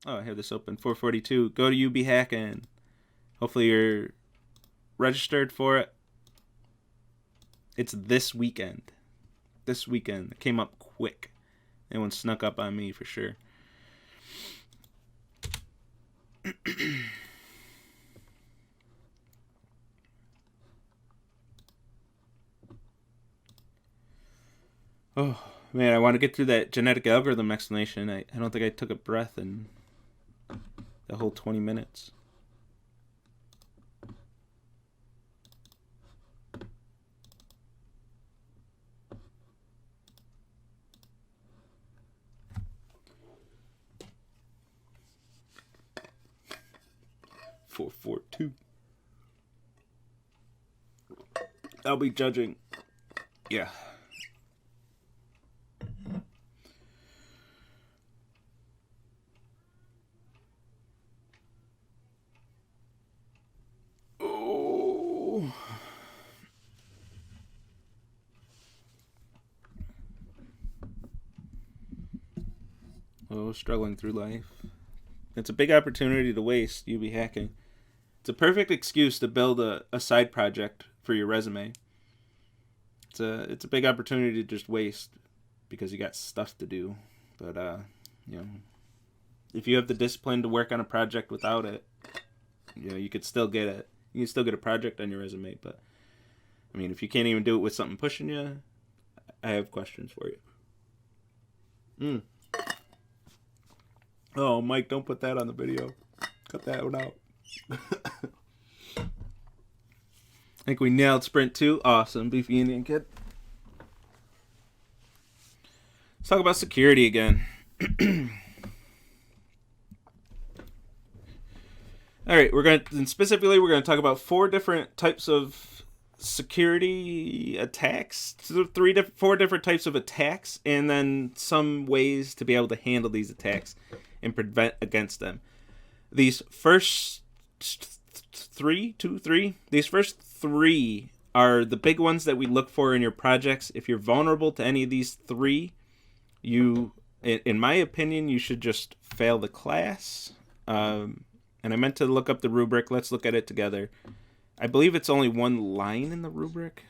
Oh, I have this open. 442. Go to UB Hacking. Hopefully you're registered for it. It's this weekend. This weekend. It came up quick. Anyone snuck up on me for sure. Oh, man, I want to get through that genetic algorithm explanation. I don't think I took a breath in the whole 20 minutes. Four, 2. I'll be judging. Yeah. Oh, struggling through life. It's a big opportunity to waste. UB Hacking. It's a perfect excuse to build a side project for your resume. It's a big opportunity to just waste because you got stuff to do. But if you have the discipline to work on a project without it, you could still get it. You can still get a project on your resume. But I mean, if you can't even do it with something pushing you, I have questions for you. Oh, Mike, don't put that on the video. Cut that one out. I think we nailed Sprint 2. Awesome, Beefy Indian Kid. Let's talk about security again. All right, we're going to talk about 4 different types of security attacks, 4 different types of attacks, and then some ways to be able to handle these attacks and prevent against them. These first 3 are the big ones that we look for in your projects. If you're vulnerable to any of these 3, in my opinion, you should just fail the class. And I meant to look up the rubric. Let's look at it together. I believe it's only 1 line in the rubric.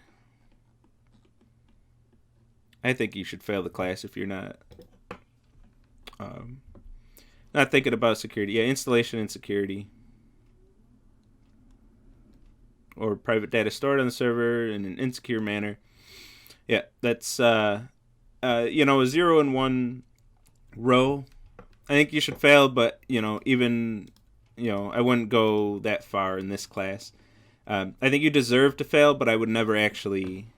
I think you should fail the class if you're not thinking about security. Yeah, installation and security. Or private data stored on the server in an insecure manner. Yeah, that's a 0 and 1 row. I think you should fail, but even I wouldn't go that far in this class. I think you deserve to fail, but I would never actually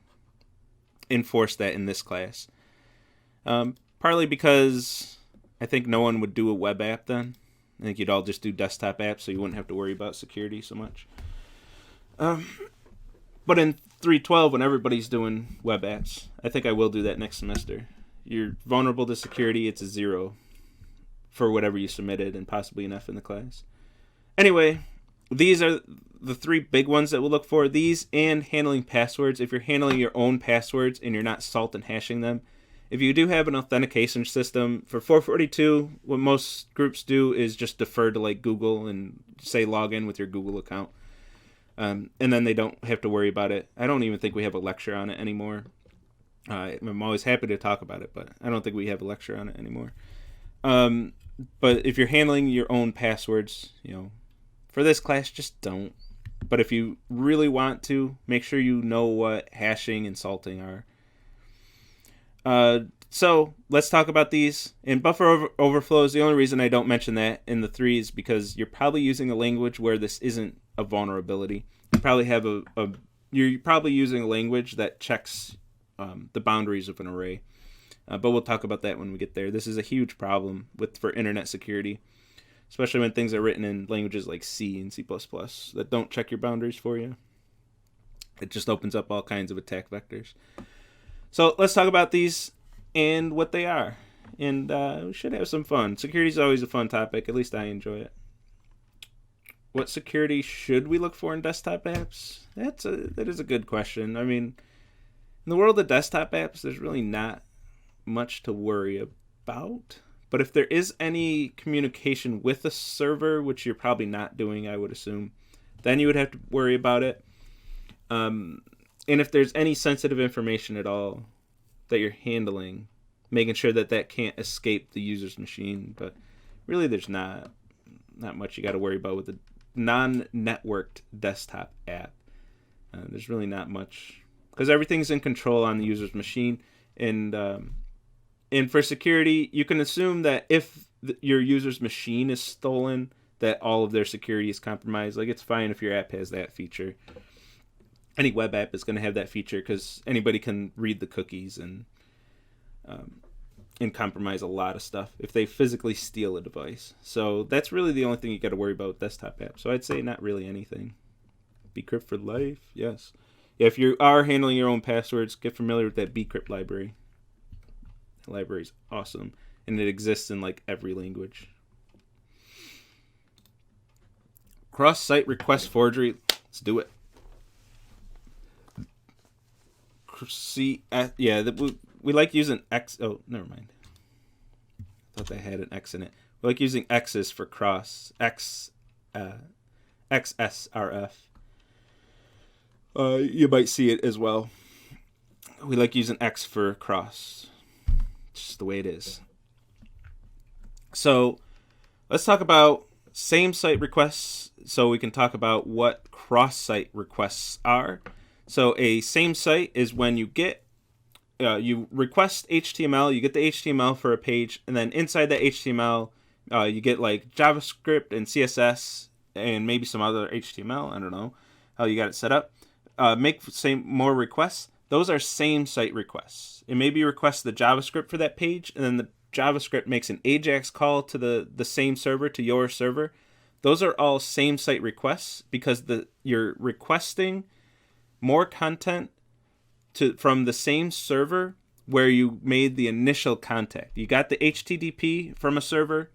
enforce that in this class. Partly because I think no one would do a web app then. I think you'd all just do desktop apps, so you wouldn't have to worry about security so much. But in 312, when everybody's doing web apps, I think I will do that next semester. You're vulnerable to security, it's a 0 for whatever you submitted, and possibly an F in the class. Anyway, these are the 3 big ones that we'll look for. These and handling passwords. If you're handling your own passwords and you're not salt and hashing them. If you do have an authentication system, for 442, what most groups do is just defer to like Google and say log in with your Google account. And then they don't have to worry about it. I don't even think we have a lecture on it anymore. I'm always happy to talk about it, but I don't think we have a lecture on it anymore. But if you're handling your own passwords, for this class, just don't. But if you really want to, make sure you know what hashing and salting are. So let's talk about these. In buffer overflows, the only reason I don't mention that in the 3 is because you're probably using a language where this isn't a vulnerability. You probably have you're probably using a language that checks the boundaries of an array. But we'll talk about that when we get there. This is a huge problem for internet security, especially when things are written in languages like C and C++ that don't check your boundaries for you. It just opens up all kinds of attack vectors. So let's talk about these and what they are. And we should have some fun. Security is always a fun topic. At least I enjoy it. What security should we look for in desktop apps? That is a good question. I mean, in the world of desktop apps, there's really not much to worry about. But if there is any communication with a server, which you're probably not doing, I would assume, then you would have to worry about it. And if there's any sensitive information at all that you're handling, making sure that that can't escape the user's machine. But really, there's not much you got to worry about with the non-networked desktop app. There's really not much, because everything's in control on the user's machine. And for security, you can assume that if your user's machine is stolen, that all of their security is compromised. Like, it's fine if your app has that feature. Any web app is going to have that feature because anybody can read the cookies and compromise a lot of stuff if they physically steal a device. So that's really the only thing you got to worry about with desktop apps. So I'd say not really anything. Bcrypt for life, yes. Yeah, if you are handling your own passwords, get familiar with that Bcrypt library. The library is awesome, and it exists in like every language. Cross-site request forgery. Let's do it. We like using X. Oh, never mind. I thought they had an X in it. We like using X's for cross. XSRF. You might see it as well. We like using X for cross. Just the way it is. So let's talk about same site requests so we can talk about what cross-site requests are. So a same site is when you get you request HTML, you get the HTML for a page, and then inside that HTML you get like JavaScript and CSS and maybe some other HTML. I don't know how you got it set up. Make more requests. Those are same site requests. It maybe you request the JavaScript for that page, and then the JavaScript makes an AJAX call to the same server, to your server. Those are all same site requests because you're requesting more content from the same server where you made the initial contact. You got the HTTP from a server,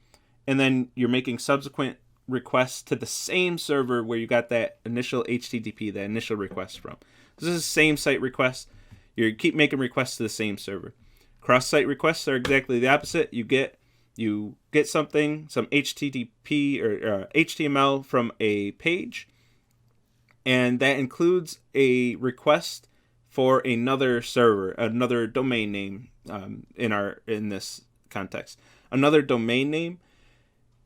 and then you're making subsequent requests to the same server where you got that initial HTTP, that initial request from. This is same site requests. You keep making requests to the same server. Cross-site requests are exactly the opposite. You get something, some HTTP or HTML from a page, and that includes a request for another server, another domain name. In this context, another domain name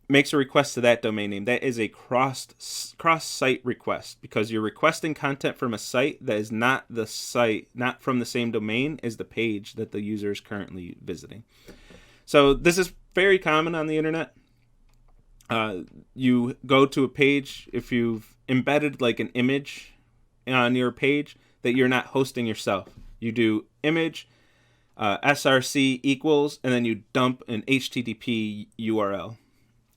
makes a request to that domain name. That is a cross-site request because you're requesting content from a site that is not from the same domain as the page that the user is currently visiting. So this is very common on the internet. You go to a page, if you've embedded like an image on your page that you're not hosting yourself. You do image src equals, and then you dump an HTTP URL.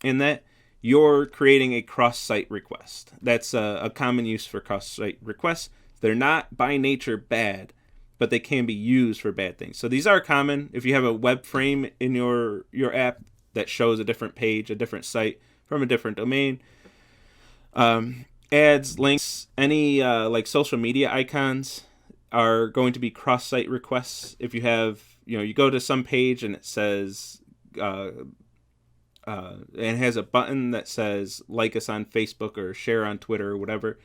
In that, you're creating a cross-site request. That's a common use for cross-site requests. They're not by nature bad, but they can be used for bad things. So these are common. If you have a web frame in your app that shows a different page, a different site from a different domain, ads, links, any like social media icons are going to be cross-site requests. If you have, you go to some page and it says, and has a button that says like us on Facebook or share on Twitter or whatever,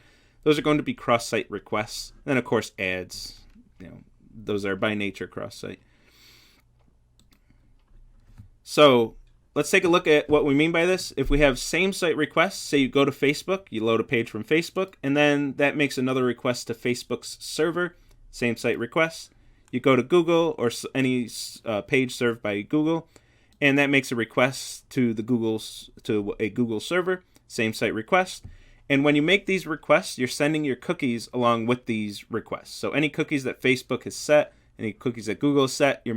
those are going to be cross-site requests. Then of course ads, those are by nature cross-site. So let's take a look at what we mean by this. If we have same site requests, say you go to Facebook, you load a page from Facebook, and then that makes another request to Facebook's server, same site requests. You go to Google or any page served by Google, and that makes a request to a Google server, same site request. And when you make these requests, you're sending your cookies along with these requests. So any cookies that Facebook has set, any cookies that Google has set, you're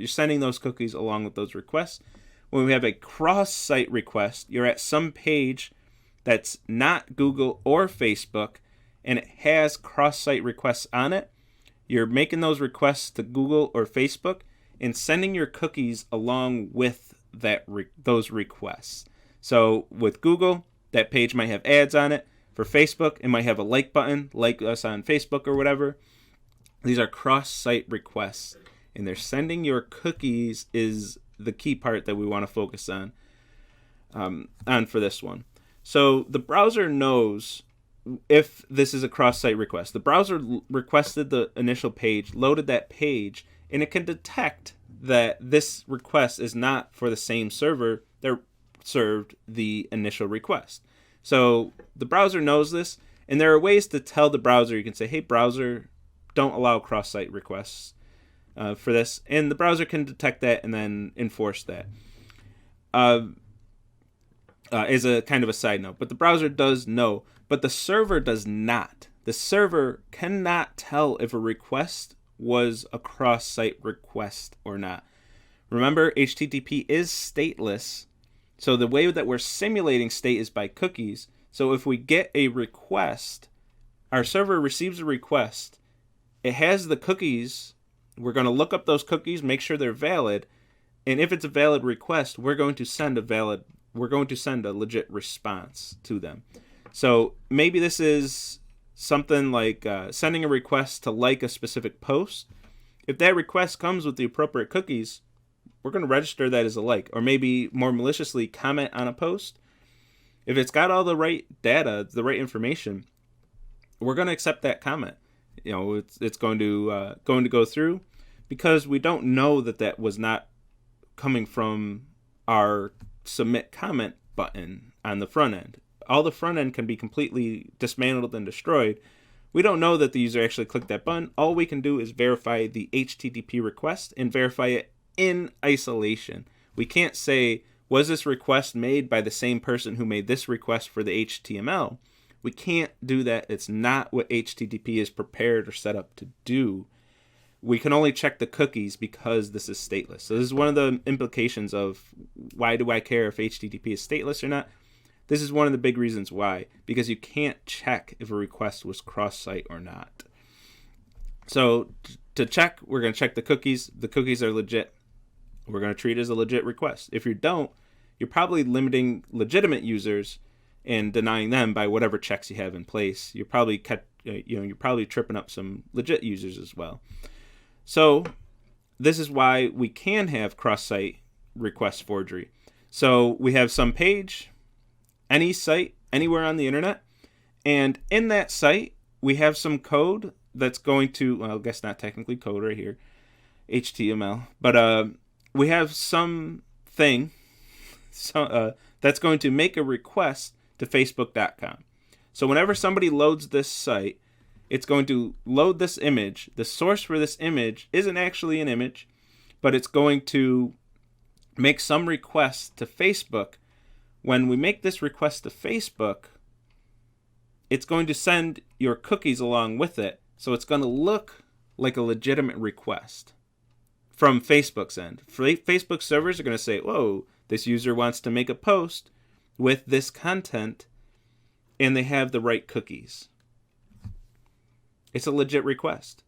sending those cookies along with those requests. When we have a cross-site request, you're at some page that's not Google or Facebook, and it has cross-site requests on it. You're making those requests to Google or Facebook and sending your cookies along with those requests. So with Google, that page might have ads on it. For Facebook, it might have a like button, like us on Facebook or whatever. These are cross-site requests, and they're sending your cookies is the key part that we want to focus on for this one. So the browser knows if this is a cross-site request. The browser requested the initial page, loaded that page, and it can detect that this request is not for the same server that served the initial request. So the browser knows this, and there are ways to tell the browser. You can say, hey, browser, don't allow cross-site requests for this, and the browser can detect that and then enforce that. Is a kind of a side note, but the browser does know, but the server does not. The server cannot tell if a request was a cross-site request or not. Remember, HTTP is stateless, so the way that we're simulating state is by cookies. So if we get a request, our server receives a request, it has the cookies, we're going to look up those cookies, make sure they're valid, and if it's a valid request, we're going to send a legit response to them. So maybe this is something like sending a request to like a specific post. If that request comes with the appropriate cookies, we're going to register that as a like, or maybe more maliciously comment on a post. If it's got all the right data, the right information, we're going to accept that comment. It's going to go through, because we don't know that was not coming from our submit comment button on the front end. All the front end can be completely dismantled and destroyed. We don't know that the user actually clicked that button. All we can do is verify the HTTP request and verify it in isolation. We can't say, was this request made by the same person who made this request for the HTML? We can't do that. It's not what HTTP is prepared or set up to do. We can only check the cookies because this is stateless. So this is one of the implications of why do I care if HTTP is stateless or not? This is one of the big reasons why, because you can't check if a request was cross-site or not. So to check, we're going to check the cookies. The cookies are legit. We're going to treat it as a legit request. If you don't, you're probably limiting legitimate users and denying them by whatever checks you have in place. You're probably tripping up some legit users as well. So this is why we can have cross-site request forgery. So we have some page, any site, anywhere on the internet, and in that site we have some code that's going to, well, I guess not technically code right here, HTML, but we have something that's going to make a request to Facebook.com. So whenever somebody loads this site, it's going to load this image. The source for this image isn't actually an image, but it's going to make some request to Facebook. When we make this request to Facebook, it's going to send your cookies along with it. So it's going to look like a legitimate request from Facebook's end. Facebook servers are going to say, whoa, this user wants to make a post with this content, and they have the right cookies. It's a legit request.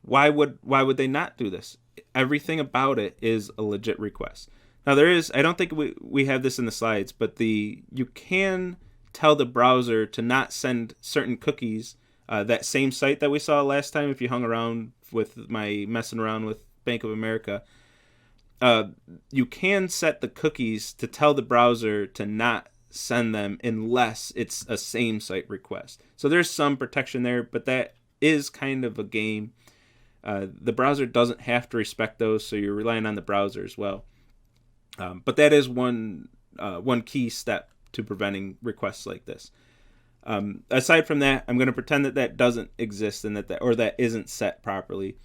Why would they not do this? Everything about it is a legit request. Now there is, I don't think we have this in the slides, but you can tell the browser to not send certain cookies. That same site that we saw last time, if you hung around with my messing around with Bank of America, you can set the cookies to tell the browser to not send them unless it's a same site request. So there's some protection there, but that is kind of a game. The browser doesn't have to respect those, so you're relying on the browser as well. But that is one key step to preventing requests like this. Aside from that, I'm going to pretend that doesn't exist and that isn't set properly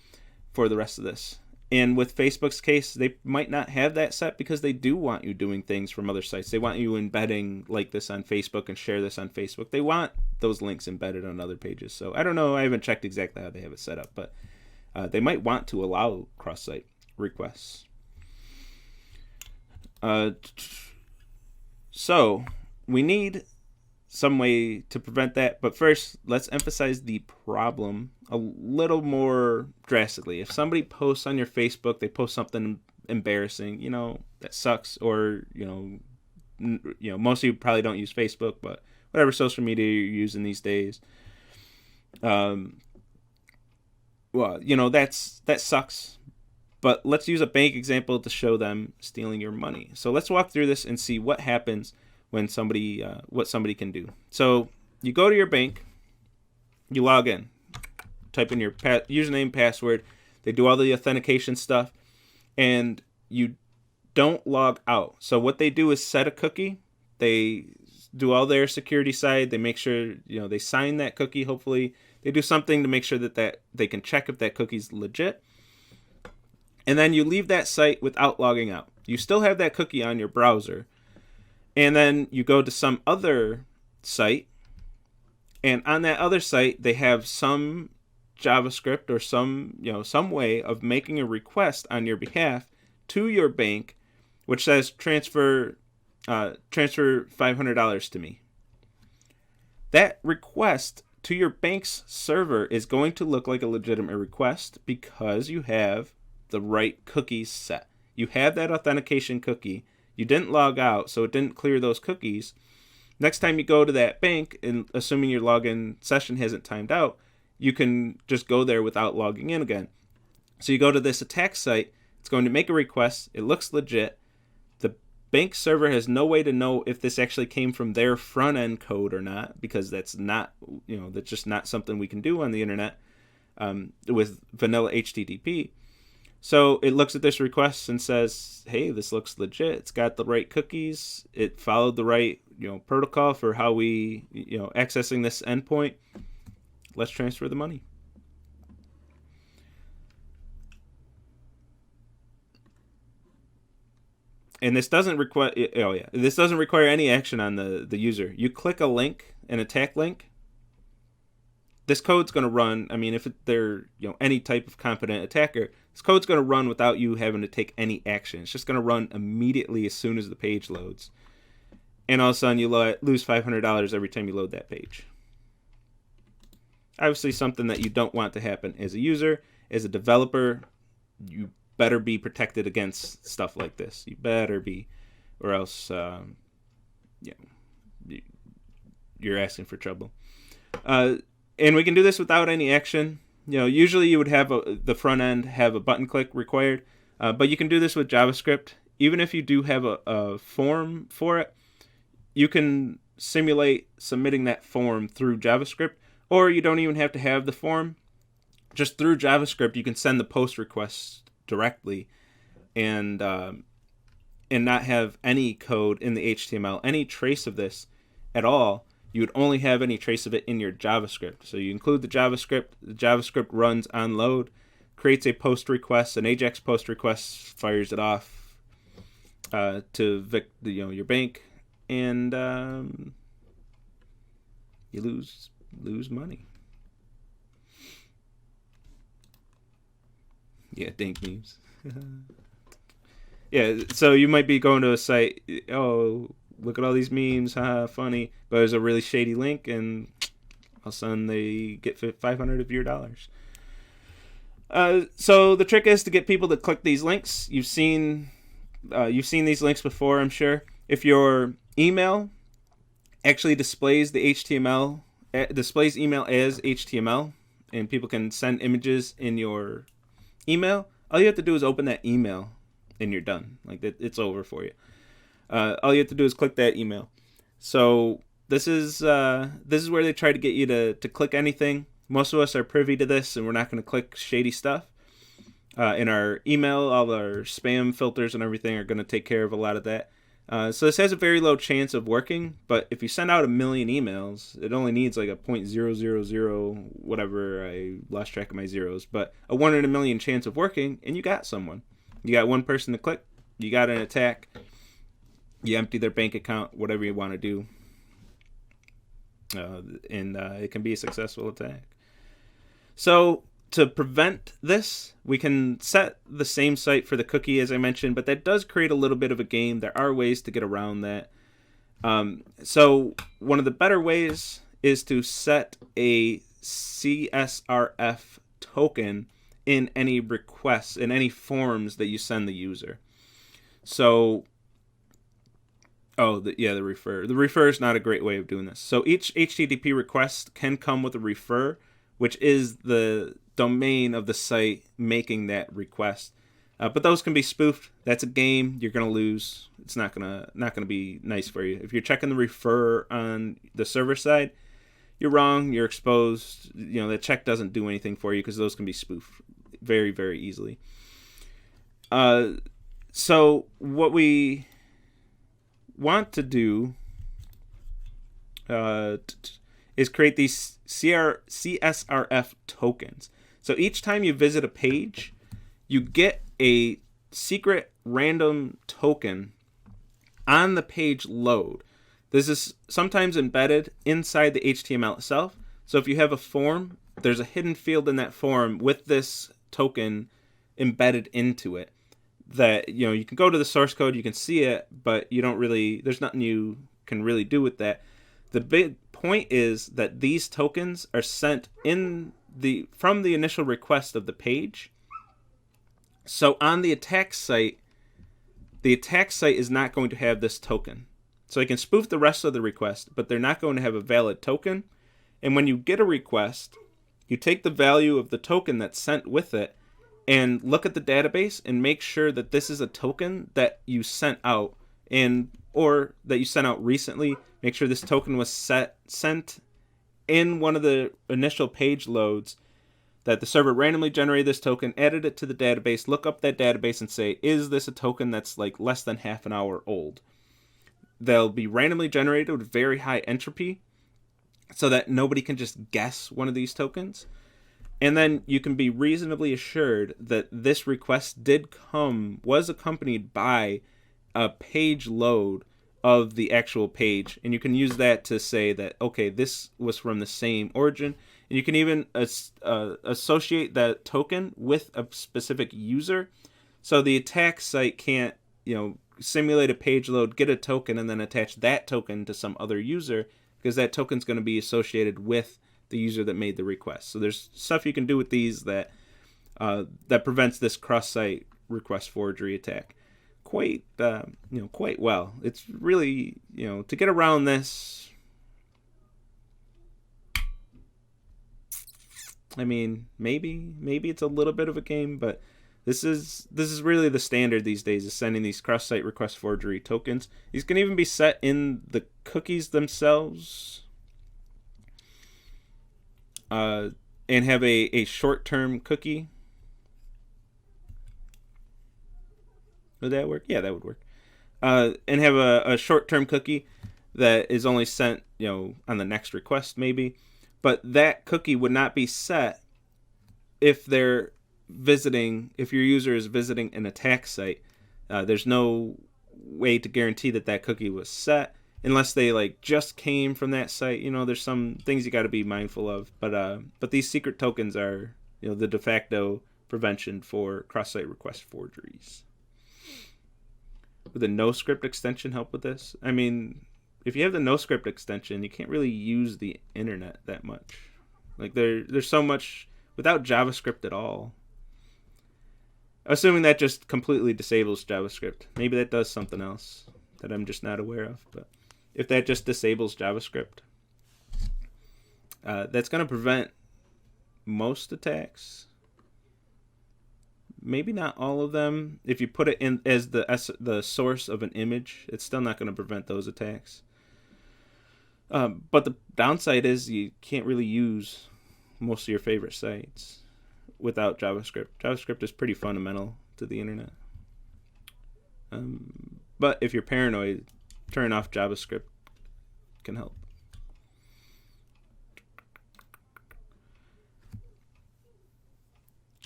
for the rest of this. And with Facebook's case, they might not have that set because they do want you doing things from other sites. They want you embedding like this on Facebook and share this on Facebook. They want those links embedded on other pages. So I don't know. I haven't checked exactly how they have it set up, but they might want to allow cross-site requests. So we need some way to prevent that. But first, let's emphasize the problem a little more drastically. If somebody posts on your Facebook, they post something embarrassing, that sucks, or, most of you probably don't use Facebook, but whatever social media you're using these days, that sucks. But let's use a bank example to show them stealing your money. So let's walk through this and see what happens when somebody, what somebody can do. So you go to your bank, you log in, type in your username, password. They do all the authentication stuff, and you don't log out. So what they do is set a cookie. They do all their security side. They make sure, they sign that cookie. Hopefully they do something to make sure that they can check if that cookie's legit. And then you leave that site without logging out. You still have that cookie on your browser. And then you go to some other site. And on that other site, they have some JavaScript or some way of making a request on your behalf to your bank, which says transfer $500 to me. That request to your bank's server is going to look like a legitimate request because you have the right cookies set. You have that authentication cookie. You didn't log out, so it didn't clear those cookies. Next time you go to that bank, and assuming your login session hasn't timed out, you can just go there without logging in again. So you go to this attack site. It's going to make a request. It looks legit. The bank server has no way to know if this actually came from their front end code or not, because that's not, that's just not something we can do on the internet with vanilla HTTP. So it looks at this request and says, hey, this looks legit. It's got the right cookies. It followed the right, protocol for how we, accessing this endpoint. Let's transfer the money. And this doesn't require, this doesn't require any action on the user. You click a link, an attack link. This code's going to run. I mean, if they're, any type of competent attacker, this code's going to run without you having to take any action. It's just going to run immediately as soon as the page loads. And all of a sudden, you lose $500 every time you load that page. Obviously, something that you don't want to happen as a user, as a developer. You better be protected against stuff like this. You better be, or else, you're asking for trouble. And we can do this without any action. Usually you would have the front end have a button click required, but you can do this with JavaScript. Even if you do have a form for it, you can simulate submitting that form through JavaScript, or you don't even have to have the form. Just through JavaScript, you can send the post requests directly, and not have any code in the HTML, any trace of this at all. You would only have any trace of it in your JavaScript. So you include the JavaScript runs on load, creates a post request, an AJAX post request, fires it off to your bank, and you lose money. Yeah, dink memes. Yeah, so you might be going to a site, look at all these memes, funny, but there's a really shady link, and all of a sudden they get $500 of your dollars. So the trick is to get people to click these links. You've seen these links before, I'm sure. If your email actually displays the HTML, displays email as HTML, and people can send images in your email, all you have to do is open that email, and you're done. Like, it's over for you. All you have to do is click that email. So this is where they try to get you to click anything. Most of us are privy to this, and we're not going to click shady stuff. In our email, all our spam filters and everything are going to take care of a lot of that. So this has a very low chance of working, but if you send out 1 million emails, it only needs like a 0.000 whatever, I lost track of my zeros, but a 1 in a million chance of working, and you got someone. You got one person to click, you got an attack, you empty their bank account, whatever you want to do, and it can be a successful attack. So to prevent this, we can set the same site for the cookie as I mentioned, but that does create a little bit of a game. There are ways to get around that. So one of the better ways is to set a CSRF token in any requests, in any forms that you send the user. So, the refer. The refer is not a great way of doing this. So each HTTP request can come with a refer, which is the domain of the site making that request. But those can be spoofed. That's a game. You're gonna lose. It's not gonna be nice for you. If you're checking the refer on the server side, you're wrong. You're exposed. That check doesn't do anything for you because those can be spoofed very, very easily. So what we want to do is create these CSRF tokens. So each time you visit a page, you get a secret random token on the page load. This is sometimes embedded inside the HTML itself. So if you have a form, there's a hidden field in that form with this token embedded into it that you can go to the source code, you can see it, but there's nothing you can really do with that. The big point is that these tokens are sent from the initial request of the page. So on the attack site is not going to have this token. So they can spoof the rest of the request, but they're not going to have a valid token. And when you get a request, you take the value of the token that's sent with it and look at the database and make sure that this is a token that you sent out or that you sent out recently. Make sure this token was sent in one of the initial page loads, that the server randomly generated this token, added it to the database, look up that database and say, is this a token that's like less than half an hour old? They'll be randomly generated with very high entropy so that nobody can just guess one of these tokens. And then you can be reasonably assured that this request was accompanied by a page load of the actual page. And you can use that to say that, okay, this was from the same origin. And you can even associate that token with a specific user. So the attack site can't, simulate a page load, get a token, and then attach that token to some other user, because that token's going to be associated with the user that made the request. So there's stuff you can do with these that prevents this cross-site request forgery attack quite well. It's really, to get around this, I mean, maybe it's a little bit of a game, but this is really the standard these days, is sending these cross-site request forgery tokens. These can even be set in the cookies themselves, and have a short-term cookie. Would that work? Yeah, that would work. And have a short-term cookie that is only sent, on the next request maybe. But that cookie would not be set if your user is visiting an attack site. There's no way to guarantee that cookie was set unless they just came from that site. There's some things you got to be mindful of. But these secret tokens are, the de facto prevention for cross-site request forgeries. Would the NoScript extension help with this? I mean, if you have the NoScript extension, you can't really use the internet that much. There's so much without JavaScript at all. Assuming that just completely disables JavaScript. Maybe that does something else that I'm just not aware of. But if that just disables JavaScript, that's going to prevent most attacks. Maybe not all of them. If you put it in as the source of an image, it's still not going to prevent those attacks. But the downside is you can't really use most of your favorite sites without JavaScript. JavaScript is pretty fundamental to the internet. But if you're paranoid, turning off JavaScript can help.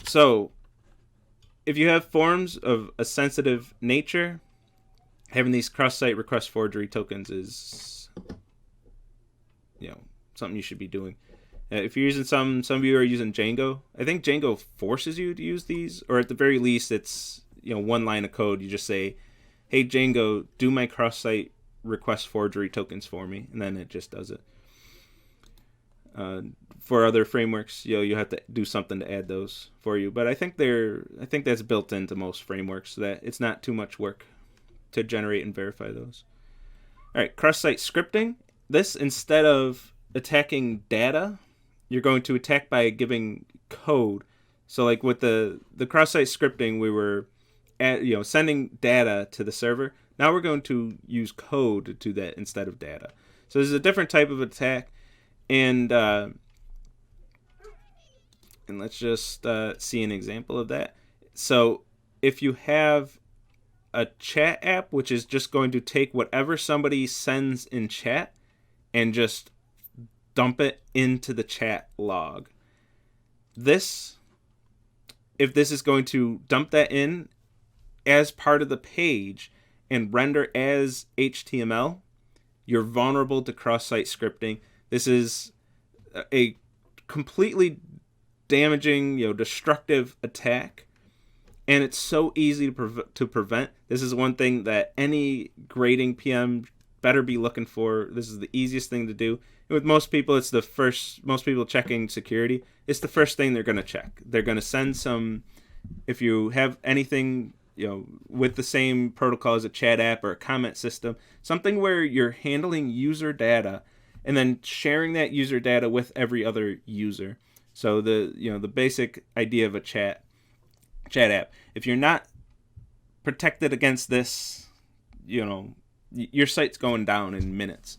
So, if you have forms of a sensitive nature, having these cross-site request forgery tokens is, something you should be doing. If you're using some of you are using Django, I think Django forces you to use these, or at the very least, it's one line of code. You just say, "Hey Django, do my cross-site request forgery tokens for me," and then it just does it. For other frameworks, you have to do something to add those for you. But I think that's built into most frameworks, so that it's not too much work to generate and verify those. All right, cross-site scripting. This, instead of attacking data, you're going to attack by giving code. So with the cross-site scripting, we were sending data to the server. Now we're going to use code to do that instead of data. So this is a different type of attack, and let's just see an example of that. So if you have a chat app, which is just going to take whatever somebody sends in chat and just dump it into the chat log. If this is going to dump that in as part of the page and render as HTML, you're vulnerable to cross-site scripting. This is a completely damaging, destructive attack, and it's so easy to prevent. This is one thing that any grading PM better be looking for. This is the easiest thing to do. And with most people, most people checking security, it's the first thing they're going to check. They're going to send if you have anything, with the same protocol as a chat app or a comment system, something where you're handling user data and then sharing that user data with every other user. So the basic idea of a chat app, if you're not protected against this, your site's going down in minutes.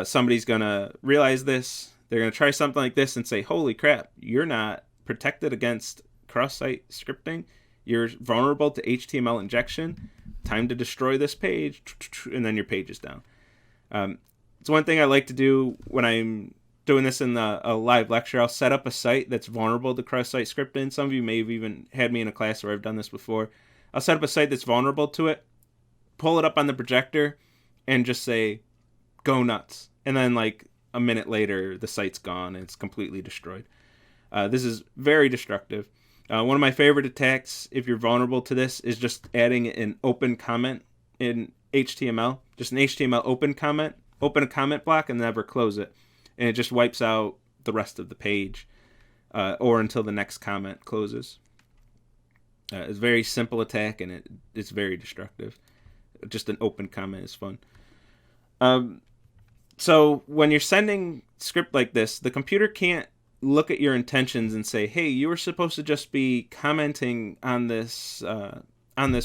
Somebody's going to realize this. They're going to try something like this and say, holy crap, you're not protected against cross-site scripting. You're vulnerable to HTML injection. Time to destroy this page. And then your page is down. It's one thing I like to do when I'm doing this in a live lecture. I'll set up a site that's vulnerable to cross-site scripting. Some of you may have even had me in a class where I've done this before. I'll set up a site that's vulnerable to it, pull it up on the projector, and just say, go nuts. And then like a minute later, the site's gone and it's completely destroyed. This is very destructive. One of my favorite attacks, if you're vulnerable to this, is just adding an open comment in HTML. Just an HTML open a comment block and never close it. And it just wipes out the rest of the page or until the next comment closes. It's a very simple attack, and it's very destructive. Just an open comment is fun. So when you're sending script like this, the computer can't look at your intentions and say, hey, you were supposed to just be commenting on this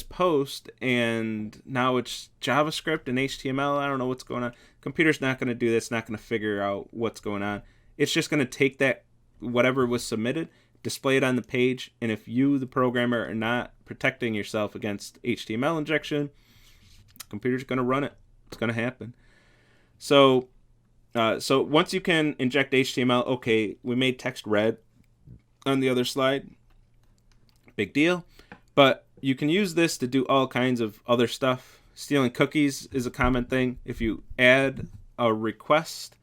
post, and now it's JavaScript and HTML. I don't know what's going on. Computer's not going to do this, not going to figure out what's going on. It's just going to take that, whatever was submitted, display it on the page, and if you, the programmer, are not protecting yourself against HTML injection, the computer's going to run it. It's going to happen. So once you can inject HTML, okay, we made text red on the other slide. Big deal. But you can use this to do all kinds of other stuff. Stealing cookies is a common thing. If you add a request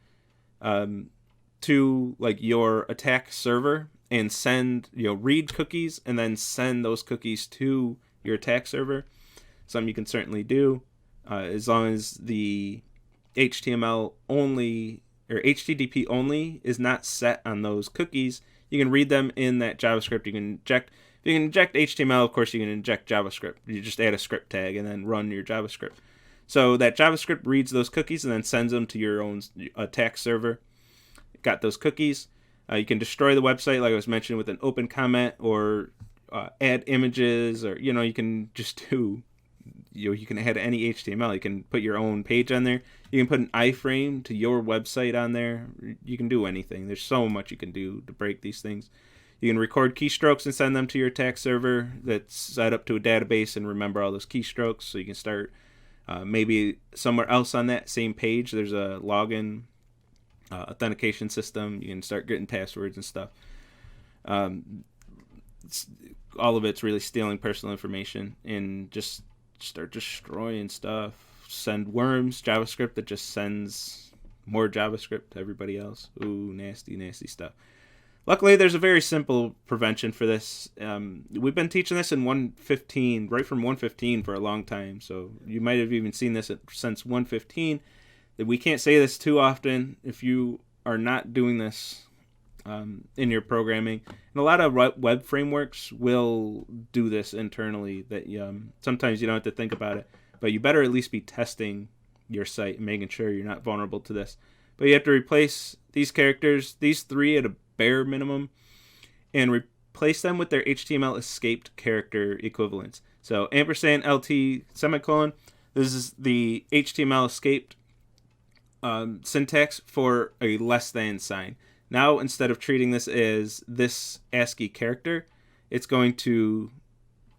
to like your attack server and send, read cookies and then send those cookies to your attack server, something you can certainly do as long as the HTML only or HTTP only is not set on those cookies. You can read them in that JavaScript. You can inject HTML, of course you can inject JavaScript. You just add a script tag and then run your JavaScript. So that JavaScript reads those cookies and then sends them to your own attack server. Got those cookies. You can destroy the website, like I was mentioning, with an open comment, or add images, or you can just do. You can add any HTML. You can put your own page on there. You can put an iframe to your website on there. You can do anything. There's so much you can do to break these things. You can record keystrokes and send them to your attack server that's set up to a database and remember all those keystrokes. So you can start maybe somewhere else on that same page. There's a login authentication system. You can start getting passwords and stuff. All of it's really stealing personal information and just start destroying stuff. Send worms, JavaScript that just sends more JavaScript to everybody else. Ooh, nasty, nasty stuff. Luckily, there's a very simple prevention for this. We've been teaching this in 1.15, right from 1.15 for a long time. So you might have even seen this since 1.15. We can't say this too often. If you are not doing this in your programming, and a lot of web frameworks will do this internally, that sometimes you don't have to think about it, but you better at least be testing your site and making sure you're not vulnerable to this. But you have to replace these characters, these three at a bare minimum, and replace them with their HTML escaped character equivalents. So ampersand LT semicolon. This is the HTML escaped syntax for a less than sign. Now, instead of treating this as this ASCII character, it's going to,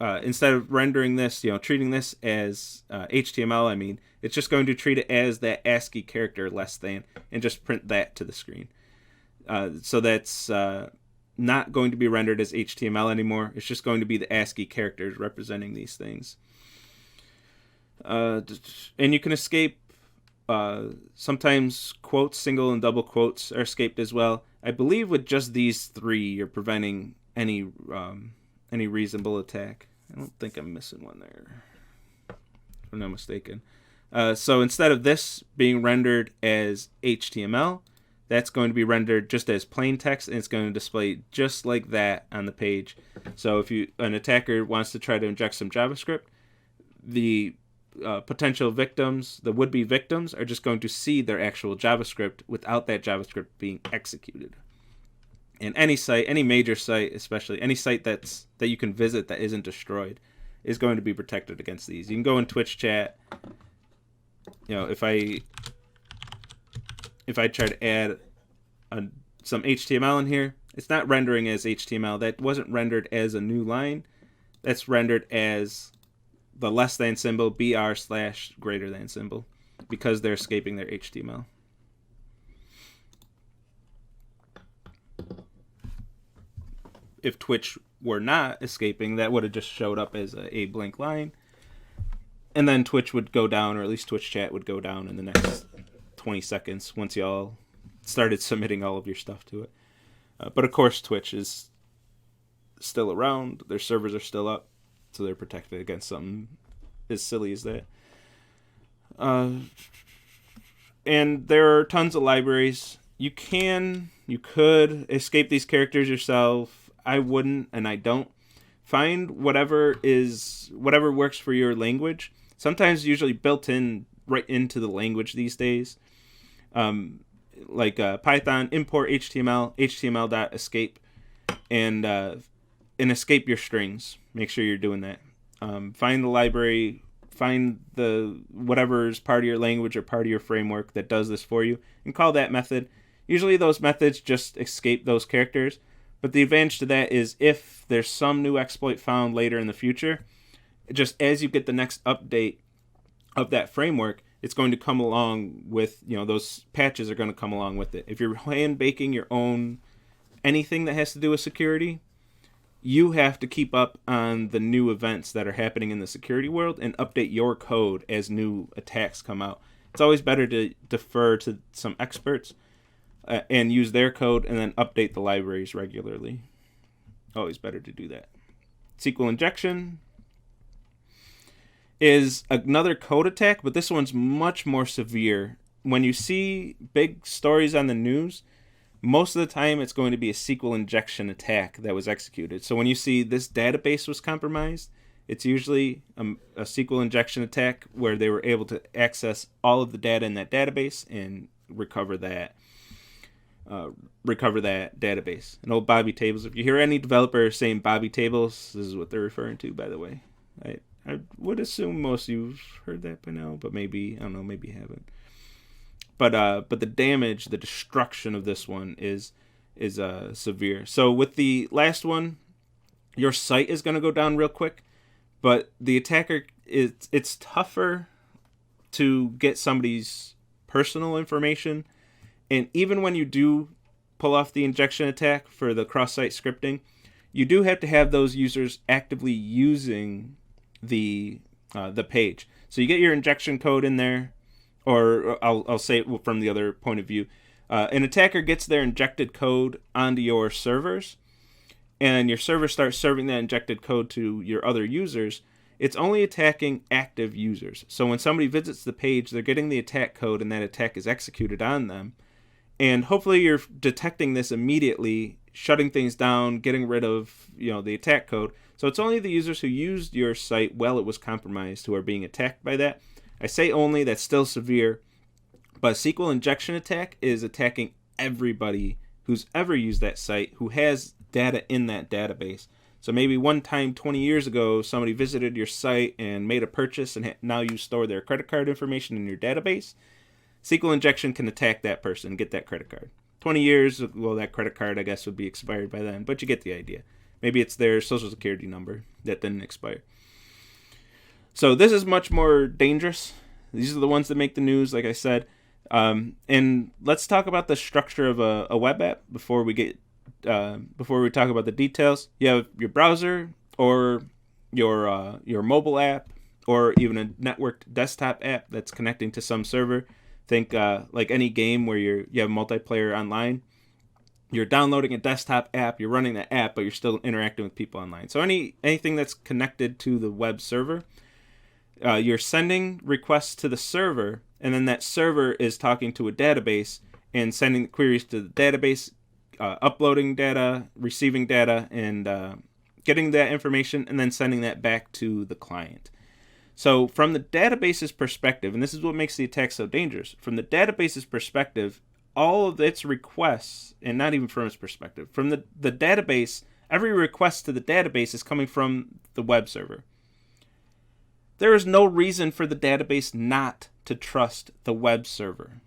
instead of rendering this, treating this as HTML, it's just going to treat it as that ASCII character less than and just print that to the screen. So that's not going to be rendered as HTML anymore. It's just going to be the ASCII characters representing these things. And you can escape, sometimes quotes, single and double quotes are escaped as well. I believe with just these three, you're preventing any reasonable attack. I don't think I'm missing one there, if I'm not mistaken. So instead of this being rendered as HTML, that's going to be rendered just as plain text, and it's going to display just like that on the page. So if an attacker wants to try to inject some JavaScript, the potential victims, the would-be victims, are just going to see their actual JavaScript without that JavaScript being executed. And any site, any major site, especially any site that you can visit that isn't destroyed, is going to be protected against these. You can go in Twitch chat. If I try to add some HTML in here, it's not rendering as HTML. That wasn't rendered as a new line. That's rendered as the less than symbol, BR/greater than symbol, because they're escaping their HTML. If Twitch were not escaping, that would have just showed up as a blank line. And then Twitch would go down, or at least Twitch chat would go down in the next 20 seconds once y'all started submitting all of your stuff to it. But of course, Twitch is still around. Their servers are still up, so they're protected against something as silly as that. And there are tons of libraries. You could escape these characters yourself. I wouldn't, and I don't. Find whatever works for your language. Sometimes usually built in right into the language these days. Like Python, import HTML, HTML.escape, and escape your strings. Make sure you're doing that. Find the library, find the whatever's part of your language or part of your framework that does this for you, and call that method. Usually those methods just escape those characters, but the advantage to that is if there's some new exploit found later in the future, just as you get the next update of that framework, it's going to come along with, those patches are going to come along with it. If you're hand baking your own anything that has to do with security, you have to keep up on the new events that are happening in the security world and update your code as new attacks come out. It's always better to defer to some experts and use their code and then update the libraries regularly. Always better to do that. SQL Injection is another code attack, but this one's much more severe. When you see big stories on the news, most of the time it's going to be a SQL injection attack that was executed. So when you see this database was compromised, it's usually a SQL injection attack where they were able to access all of the data in that database and recover that database. And old Bobby tables. If you hear any developer saying Bobby tables, this is what they're referring to, by the way. I would assume most of you've heard that by now, but maybe, I don't know, maybe you haven't. But the damage, the destruction of this one is severe. So with the last one, your site is going to go down real quick, but the attacker, it's tougher to get somebody's personal information. And even when you do pull off the injection attack for the cross-site scripting, you do have to have those users actively using the page. So you get your injection code in there, or I'll say it from the other point of view. An attacker gets their injected code onto your servers, and your server starts serving that injected code to your other users. It's only attacking active users. So when somebody visits the page, they're getting the attack code, and that attack is executed on them. And hopefully you're detecting this immediately, shutting things down, getting rid of the attack code. So it's only the users who used your site while it was compromised who are being attacked by that. I say only, that's still severe. But SQL injection attack is attacking everybody who's ever used that site, who has data in that database. So maybe one time 20 years ago, somebody visited your site and made a purchase, and now you store their credit card information in your database. SQL injection can attack that person and get that credit card. 20 years, well, that credit card, I guess, would be expired by then, but you get the idea. Maybe it's their social security number that didn't expire. So this is much more dangerous. These are the ones that make the news, like I said. And let's talk about the structure of a web app before we talk about the details. You have your browser or your mobile app or even a networked desktop app that's connecting to some server. Think like any game where you have multiplayer online. You're downloading a desktop app, you're running the app, but you're still interacting with people online. So anything that's connected to the web server, you're sending requests to the server, and then that server is talking to a database and sending queries to the database, uploading data, receiving data, and getting that information, and then sending that back to the client. So from the database's perspective, and this is what makes the attack so dangerous, from the database's perspective, all of its requests, and not even from its perspective, from the database, every request to the database is coming from the web server. There is no reason for the database not to trust the web server.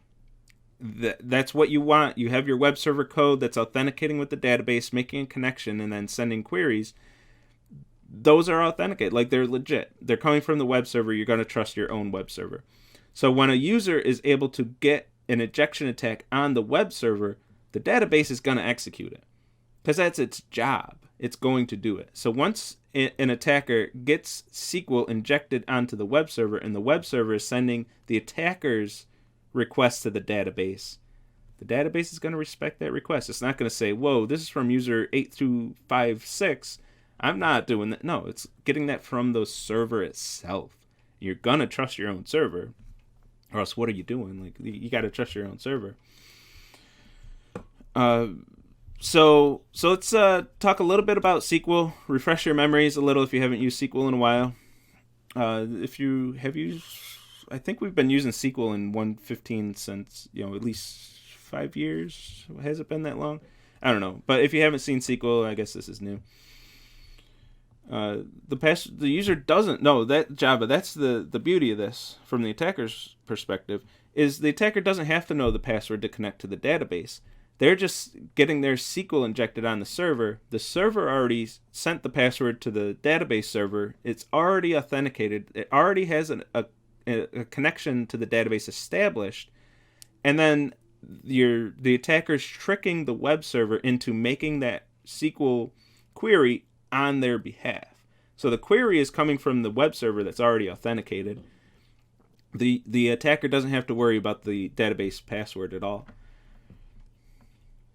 That's what you want. You have your web server code that's authenticating with the database, making a connection, and then sending queries. Those are authenticated, like they're legit. They're coming from the web server. You're going to trust your own web server. So when a user is able to get an injection attack on the web server, the database is going to execute it because that's its job. It's going to do it. So once an attacker gets SQL injected onto the web server and the web server is sending the attacker's request to the database is going to respect that request. It's not going to say, whoa, this is from user 8256. I'm not doing that. No, it's getting that from the server itself. You're going to trust your own server. Or else what are you doing? Like, you got to trust your own server. So let's talk a little bit about SQL. Refresh your memories a little if you haven't used SQL in a while. If you have used, I think we've been using SQL in 1.15 since, at least 5 years. Has it been that long? I don't know. But if you haven't seen SQL, I guess this is new. The user doesn't know that Java. That's the beauty of this from the attacker's perspective, is the attacker doesn't have to know the password to connect to the database. They're just getting their SQL injected on the server. The server already sent the password to the database server. It's already authenticated. It already has a connection to the database established, and then the attacker's tricking the web server into making that SQL query on their behalf. So the query is coming from the web server that's already authenticated. The attacker doesn't have to worry about the database password at all.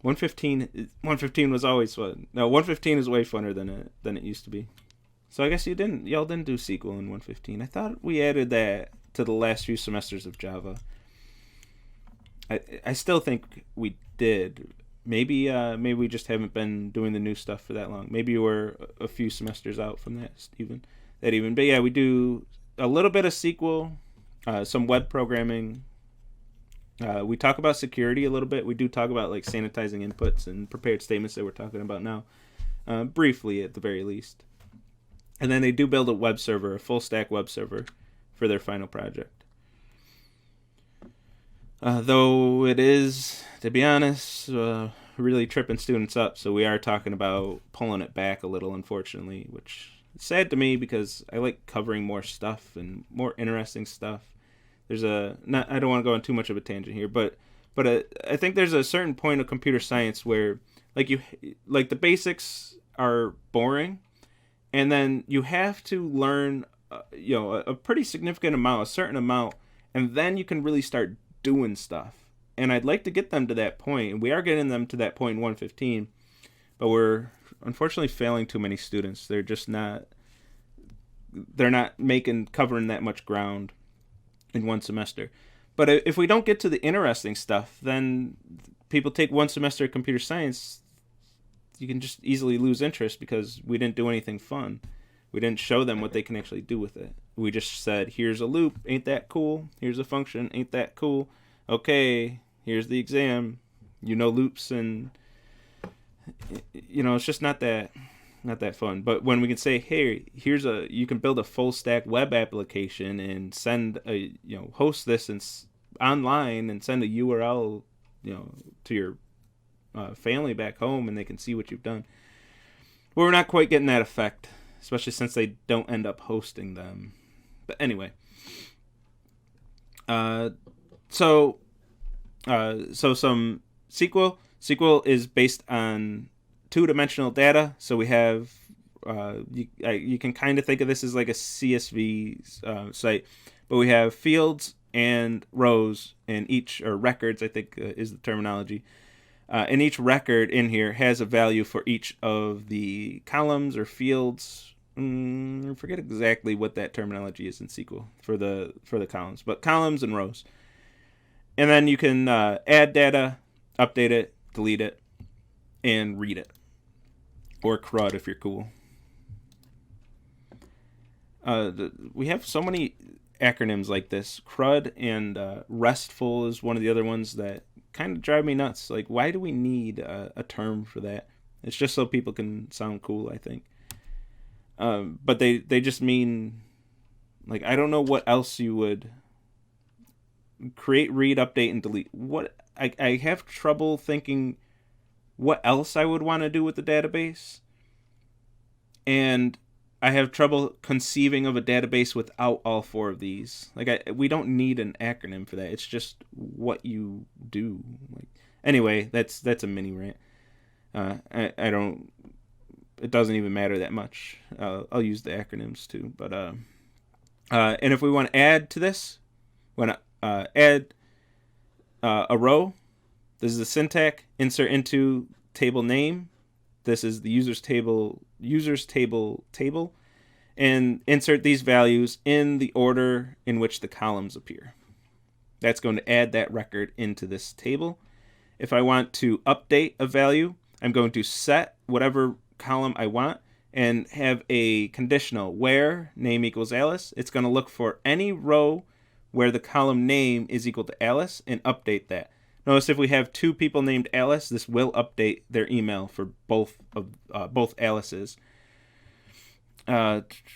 1.15 was always fun. No, 1.15 is way funner than it used to be. So I guess y'all didn't do SQL in 1.15. I thought we added that to the last few semesters of Java. I still think we did. Maybe we just haven't been doing the new stuff for that long. Maybe we're a few semesters out from that even. But yeah, we do a little bit of SQL, some web programming. We talk about security a little bit. We do talk about like sanitizing inputs and prepared statements that we're talking about now, briefly at the very least. And then they do build a web server, a full stack web server, for their final project. Though it is, to be honest, really tripping students up. So we are talking about pulling it back a little, unfortunately, which is sad to me because I like covering more stuff and more interesting stuff. I don't want to go on too much of a tangent here, but I think there's a certain point of computer science where like the basics are boring, and then you have to learn a pretty significant amount, a certain amount, and then you can really start doing stuff. And I'd like to get them to that point, and we are getting them to that point in 1.15, but we're unfortunately failing too many students. They're not covering that much ground in one semester. But if we don't get to the interesting stuff, then people take one semester of computer science, you can just easily lose interest because we didn't do anything fun. We didn't show them what they can actually do with it. We just said, here's a loop, ain't that cool? Here's a function, ain't that cool? Okay, here's the exam. Loops, and it's just not that not that fun. But when we can say, hey, you can build a full stack web application and send host this online and send a URL, to your family back home, and they can see what you've done. But we're not quite getting that effect, especially since they don't end up hosting them. But anyway, so some SQL. SQL is based on two-dimensional data. So we have you can kind of think of this as like a CSV site, but we have fields and rows in each, or records, I think is the terminology. And each record in here has a value for each of the columns or fields. I forget exactly what that terminology is in SQL for the columns, but columns and rows. And then you can add data, update it, delete it, and read it. Or CRUD if you're cool. We have so many acronyms like this. CRUD and RESTful is one of the other ones that kind of drive me nuts. Like, why do we need a term for that? It's just so people can sound cool, I think. But they just mean, like, I don't know what else you would create, read, update, and delete. What I have trouble thinking what else I would want to do with the database. And I have trouble conceiving of a database without all four of these. Like, we don't need an acronym for that. It's just what you do. Anyway, that's a mini rant. I don't. It doesn't even matter that much. I'll use the acronyms too. But and if we want to add to this, we want to add a row. This is the syntax. Insert into table name. This is the users table table, and insert these values in the order in which the columns appear. That's going to add that record into this table. If I want to update a value, I'm going to set whatever column I want and have a conditional where name equals Alice. It's going to look for any row where the column name is equal to Alice and update that. Notice if we have two people named Alice, this will update their email for both Alice's. Update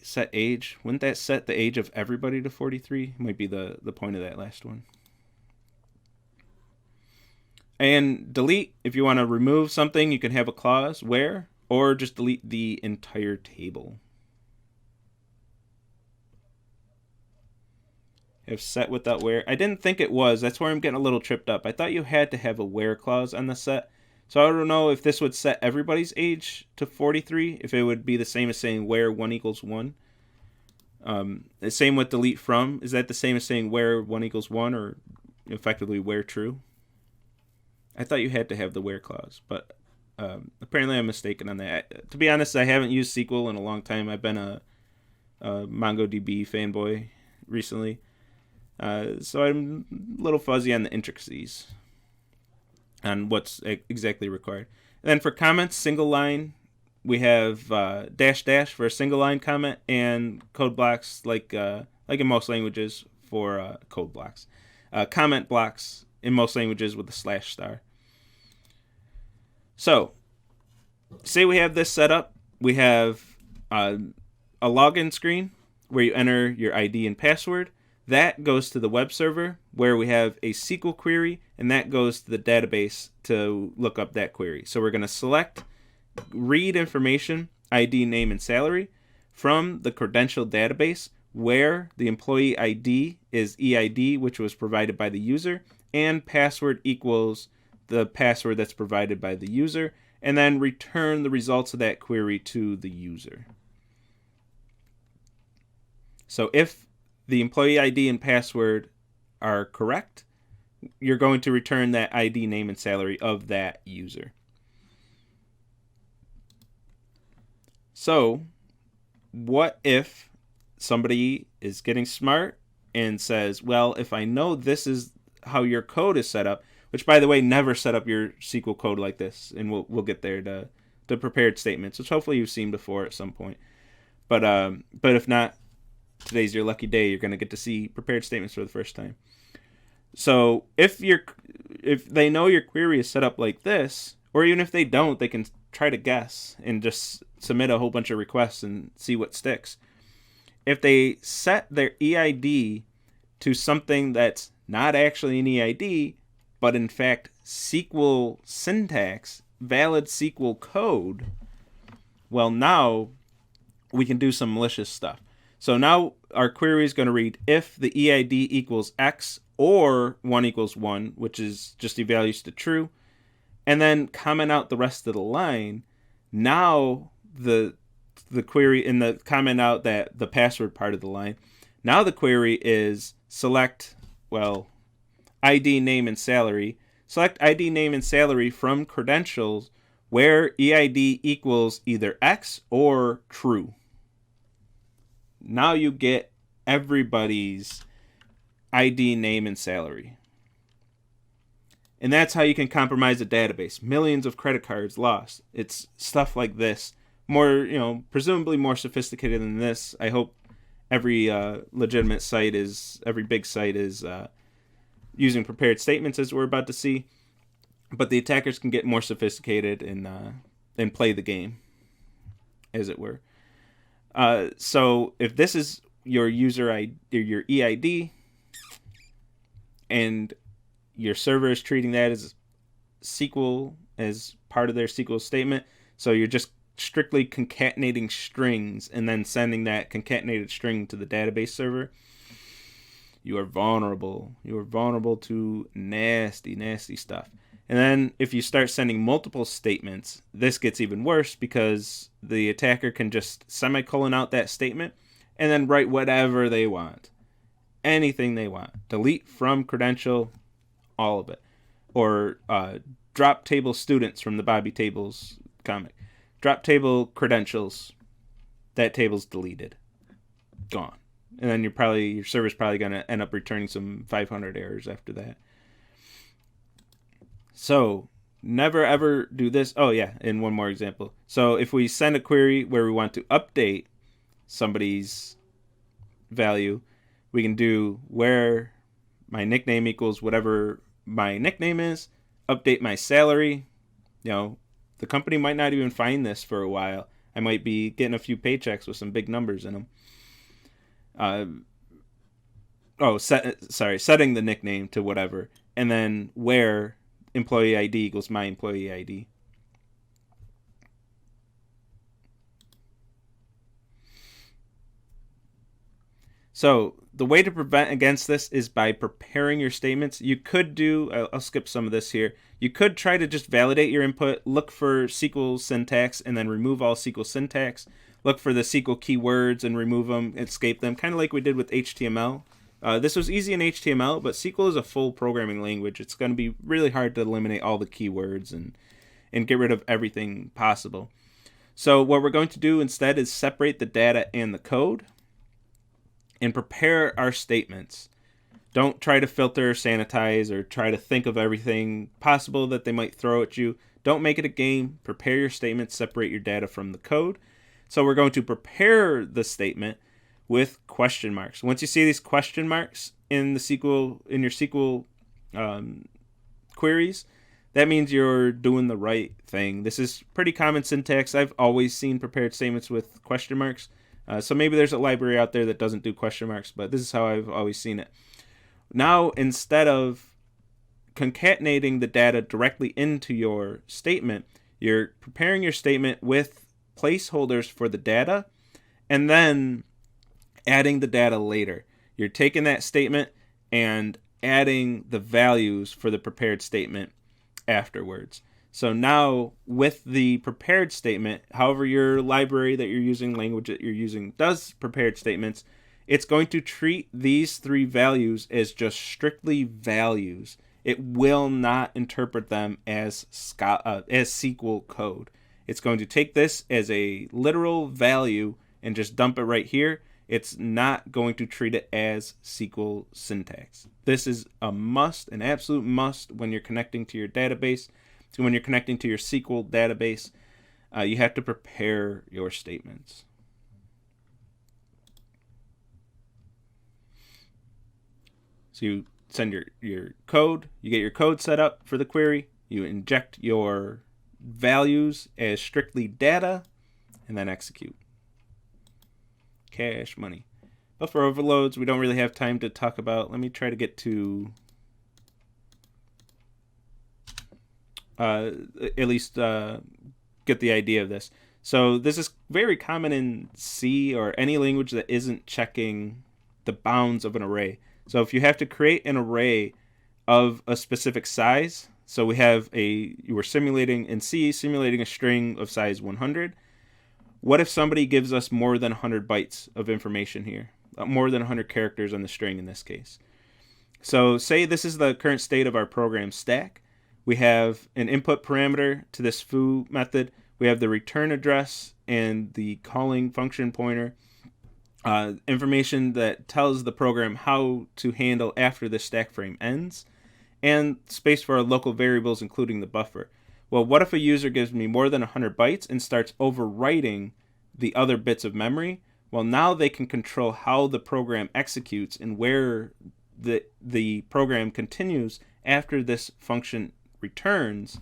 set age. Wouldn't that set the age of everybody to 43? Might be the point of that last one. And delete. If you want to remove something, you can have a clause where, or just delete the entire table. Have set without where. I didn't think it was. That's where I'm getting a little tripped up. I thought you had to have a where clause on the set. So I don't know if this would set everybody's age to 43, if it would be the same as saying where 1 equals 1. The same with delete from. Is that the same as saying where 1 equals 1, or effectively where true? I thought you had to have the where clause, but apparently I'm mistaken on that. To be honest, I haven't used SQL in a long time. I've been a MongoDB fanboy recently. So I'm a little fuzzy on the intricacies on what's exactly required. And then for comments, single line, we have -- for a single line comment, and code blocks like in most languages for code blocks. Comment blocks in most languages with a /*. So, say we have this set up. We have a login screen where you enter your ID and password. That goes to the web server where we have a SQL query, and that goes to the database to look up that query. So we're going to select read information, ID, name, and salary from the credential database where the employee ID is EID, which was provided by the user, and password equals the password that's provided by the user, and then return the results of that query to the user. So if the employee ID and password are correct, you're going to return that ID, name, and salary of that user. So, what if somebody is getting smart and says, well, if I know this is how your code is set up, which, by the way, never set up your SQL code like this, and we'll get there to prepared statements, which hopefully you've seen before at some point. But if not, today's your lucky day. You're going to get to see prepared statements for the first time. So if if they know your query is set up like this, or even if they don't, they can try to guess and just submit a whole bunch of requests and see what sticks. If they set their EID to something that's not actually an EID, but in fact SQL syntax, valid SQL code, well, now we can do some malicious stuff. So now our query is going to read if the EID equals X or 1 equals 1, which is just evaluates to true, and then comment out the rest of the line. Now the query in the comment out that the password part of the line. Now the query is select, well, ID, name, and salary. Select ID, name, and salary from credentials where EID equals either X or true. Now you get everybody's ID, name, and salary. And that's how you can compromise a database. Millions of credit cards lost. It's stuff like this. More, presumably more sophisticated than this. I hope every legitimate site every big site is using prepared statements, as we're about to see. But the attackers can get more sophisticated and play the game, as it were. So if this is your user ID, your EID, and your server is treating that as SQL, as part of their SQL statement, so you're just strictly concatenating strings and then sending that concatenated string to the database server, you are vulnerable. You are vulnerable to nasty, nasty stuff. And then if you start sending multiple statements, this gets even worse because the attacker can just semicolon out that statement and then write whatever they want. Anything they want. Delete from credential, all of it. Or drop table students from the Bobby Tables comic. Drop table credentials. That table's deleted. Gone. And then your server's probably going to end up returning some 500 errors after that. So never ever do this. Oh yeah, and one more example. So if we send a query where we want to update somebody's value, we can do where my nickname equals whatever my nickname is, update my salary. The company might not even find this for a while. I might be getting a few paychecks with some big numbers in them. Setting the nickname to whatever, and then where employee ID equals my employee ID. So the way to prevent against this is by preparing your statements. You could I'll skip some of this here. You could try to just validate your input, look for SQL syntax, and then remove all SQL syntax. Look for the SQL keywords and remove them, escape them, kind of like we did with HTML. This was easy in HTML, but SQL is a full programming language. It's going to be really hard to eliminate all the keywords and get rid of everything possible. So what we're going to do instead is separate the data and the code and prepare our statements. Don't try to filter, sanitize, or try to think of everything possible that they might throw at you. Don't make it a game. Prepare your statements, separate your data from the code. So we're going to prepare the statement with question marks. Once you see these question marks in your SQL queries, that means you're doing the right thing. This is pretty common syntax. I've always seen prepared statements with question marks. So maybe there's a library out there that doesn't do question marks, but this is how I've always seen it. Now, instead of concatenating the data directly into your statement, you're preparing your statement with placeholders for the data and then adding the data later. You're taking that statement and adding the values for the prepared statement afterwards. So now with the prepared statement, however your library that you're using, language that you're using does prepared statements, it's going to treat these three values as just strictly values. It will not interpret them as SQL code. It's going to take this as a literal value and just dump it right here. It's not going to treat it as SQL syntax. This is a must, an absolute must when you're connecting to your database. So when you're connecting to your SQL database, you have to prepare your statements. So you send your code. You get your code set up for the query. You inject your values as strictly data, and then execute. Cash money. Buffer overloads, we don't really have time to talk about. Let me try to get to at least get the idea of this. So this is very common in C or any language that isn't checking the bounds of an array. So if you have to create an array of a specific size, so you were simulating in C, simulating a string of size 100. What if somebody gives us more than 100 bytes of information here? More than 100 characters on the string in this case. So say this is the current state of our program stack. We have an input parameter to this foo method. We have the return address and the calling function pointer. Information that tells the program how to handle after the stack frame ends. And space for our local variables, including the buffer. Well, what if a user gives me more than 100 bytes and starts overwriting the other bits of memory? Well, now they can control how the program executes and where the program continues after this function returns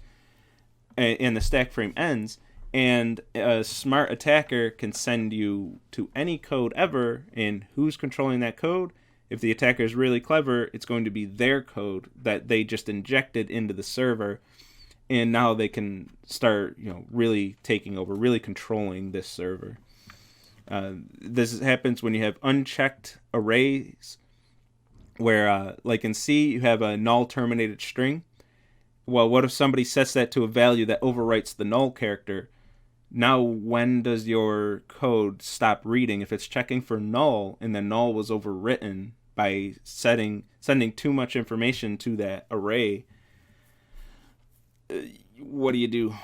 and the stack frame ends. And a smart attacker can send you to any code ever, and who's controlling that code? If the attacker is really clever, it's going to be their code that they just injected into the server, and now they can start, really taking over, really controlling this server. This happens when you have unchecked arrays, where, like in C, you have a null terminated string. Well, what if somebody sets that to a value that overwrites the null character? Now, when does your code stop reading? If it's checking for null and the null was overwritten by sending too much information to that array, what do you do?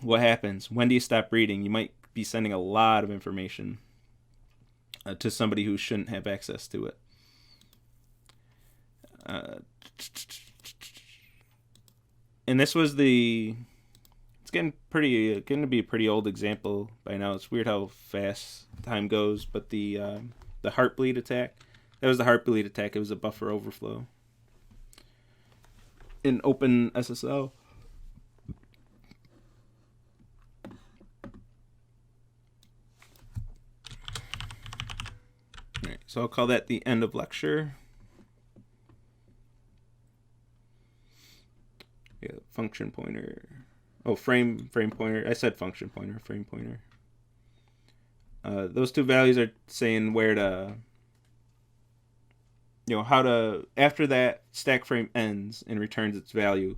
What happens? When do you stop reading? You might be sending a lot of information to somebody who shouldn't have access to it. And this was it's getting to be a pretty old example by now. It's weird how fast time goes, but the Heartbleed attack, that was the Heartbleed attack. It was a buffer overflow in OpenSSL. All right, so I'll call that the end of lecture. Yeah, function pointer. Oh, frame pointer. I said function pointer, frame pointer. Those two values are saying where to, how to, after that stack frame ends and returns its value,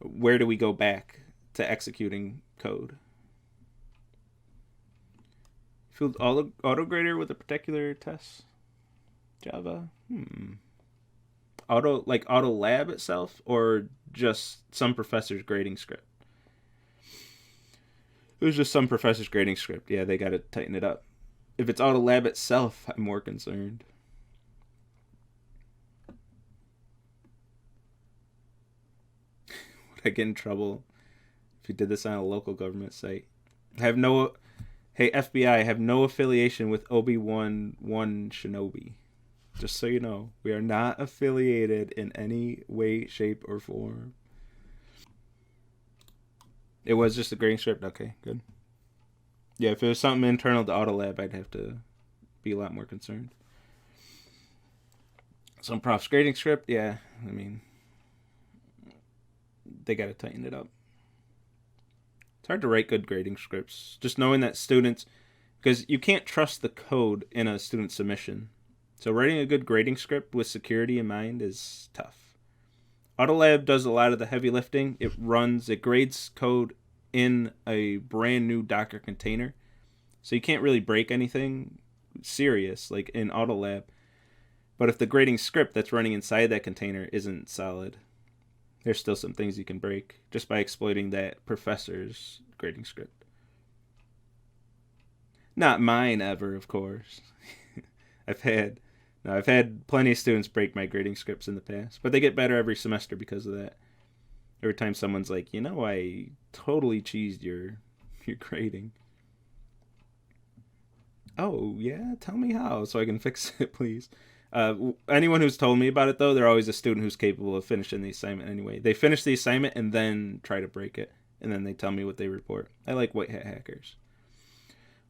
where do we go back to executing code? Field autograder with a particular test? Java? Auto lab itself, or just some professor's grading script? It was just some professor's grading script. Yeah, they got to tighten it up. If it's auto lab itself, I'm more concerned. Would I get in trouble if you did this on a local government site? Hey, FBI, I have no affiliation with Obi-Wan Shinobi. Just so you know, we are not affiliated in any way, shape, or form. It was just a grading script? Okay, good. Yeah, if it was something internal to Autolab, I'd have to be a lot more concerned. Some prof's grading script, yeah, I mean, they got to tighten it up. It's hard to write good grading scripts. Just knowing that students, because you can't trust the code in a student submission. So writing a good grading script with security in mind is tough. Autolab does a lot of the heavy lifting. It grades code in a brand new Docker container. So you can't really break anything serious like in Autolab. But if the grading script that's running inside that container isn't solid, there's still some things you can break just by exploiting that professor's grading script. Not mine ever, of course. I've had plenty of students break my grading scripts in the past, but they get better every semester because of that. Every time someone's like, I totally cheesed your grading. Oh, yeah? Tell me how so I can fix it, please. Anyone who's told me about it, though, they're always a student who's capable of finishing the assignment anyway. They finish the assignment and then try to break it, and then they tell me what they report. I like white hat hackers.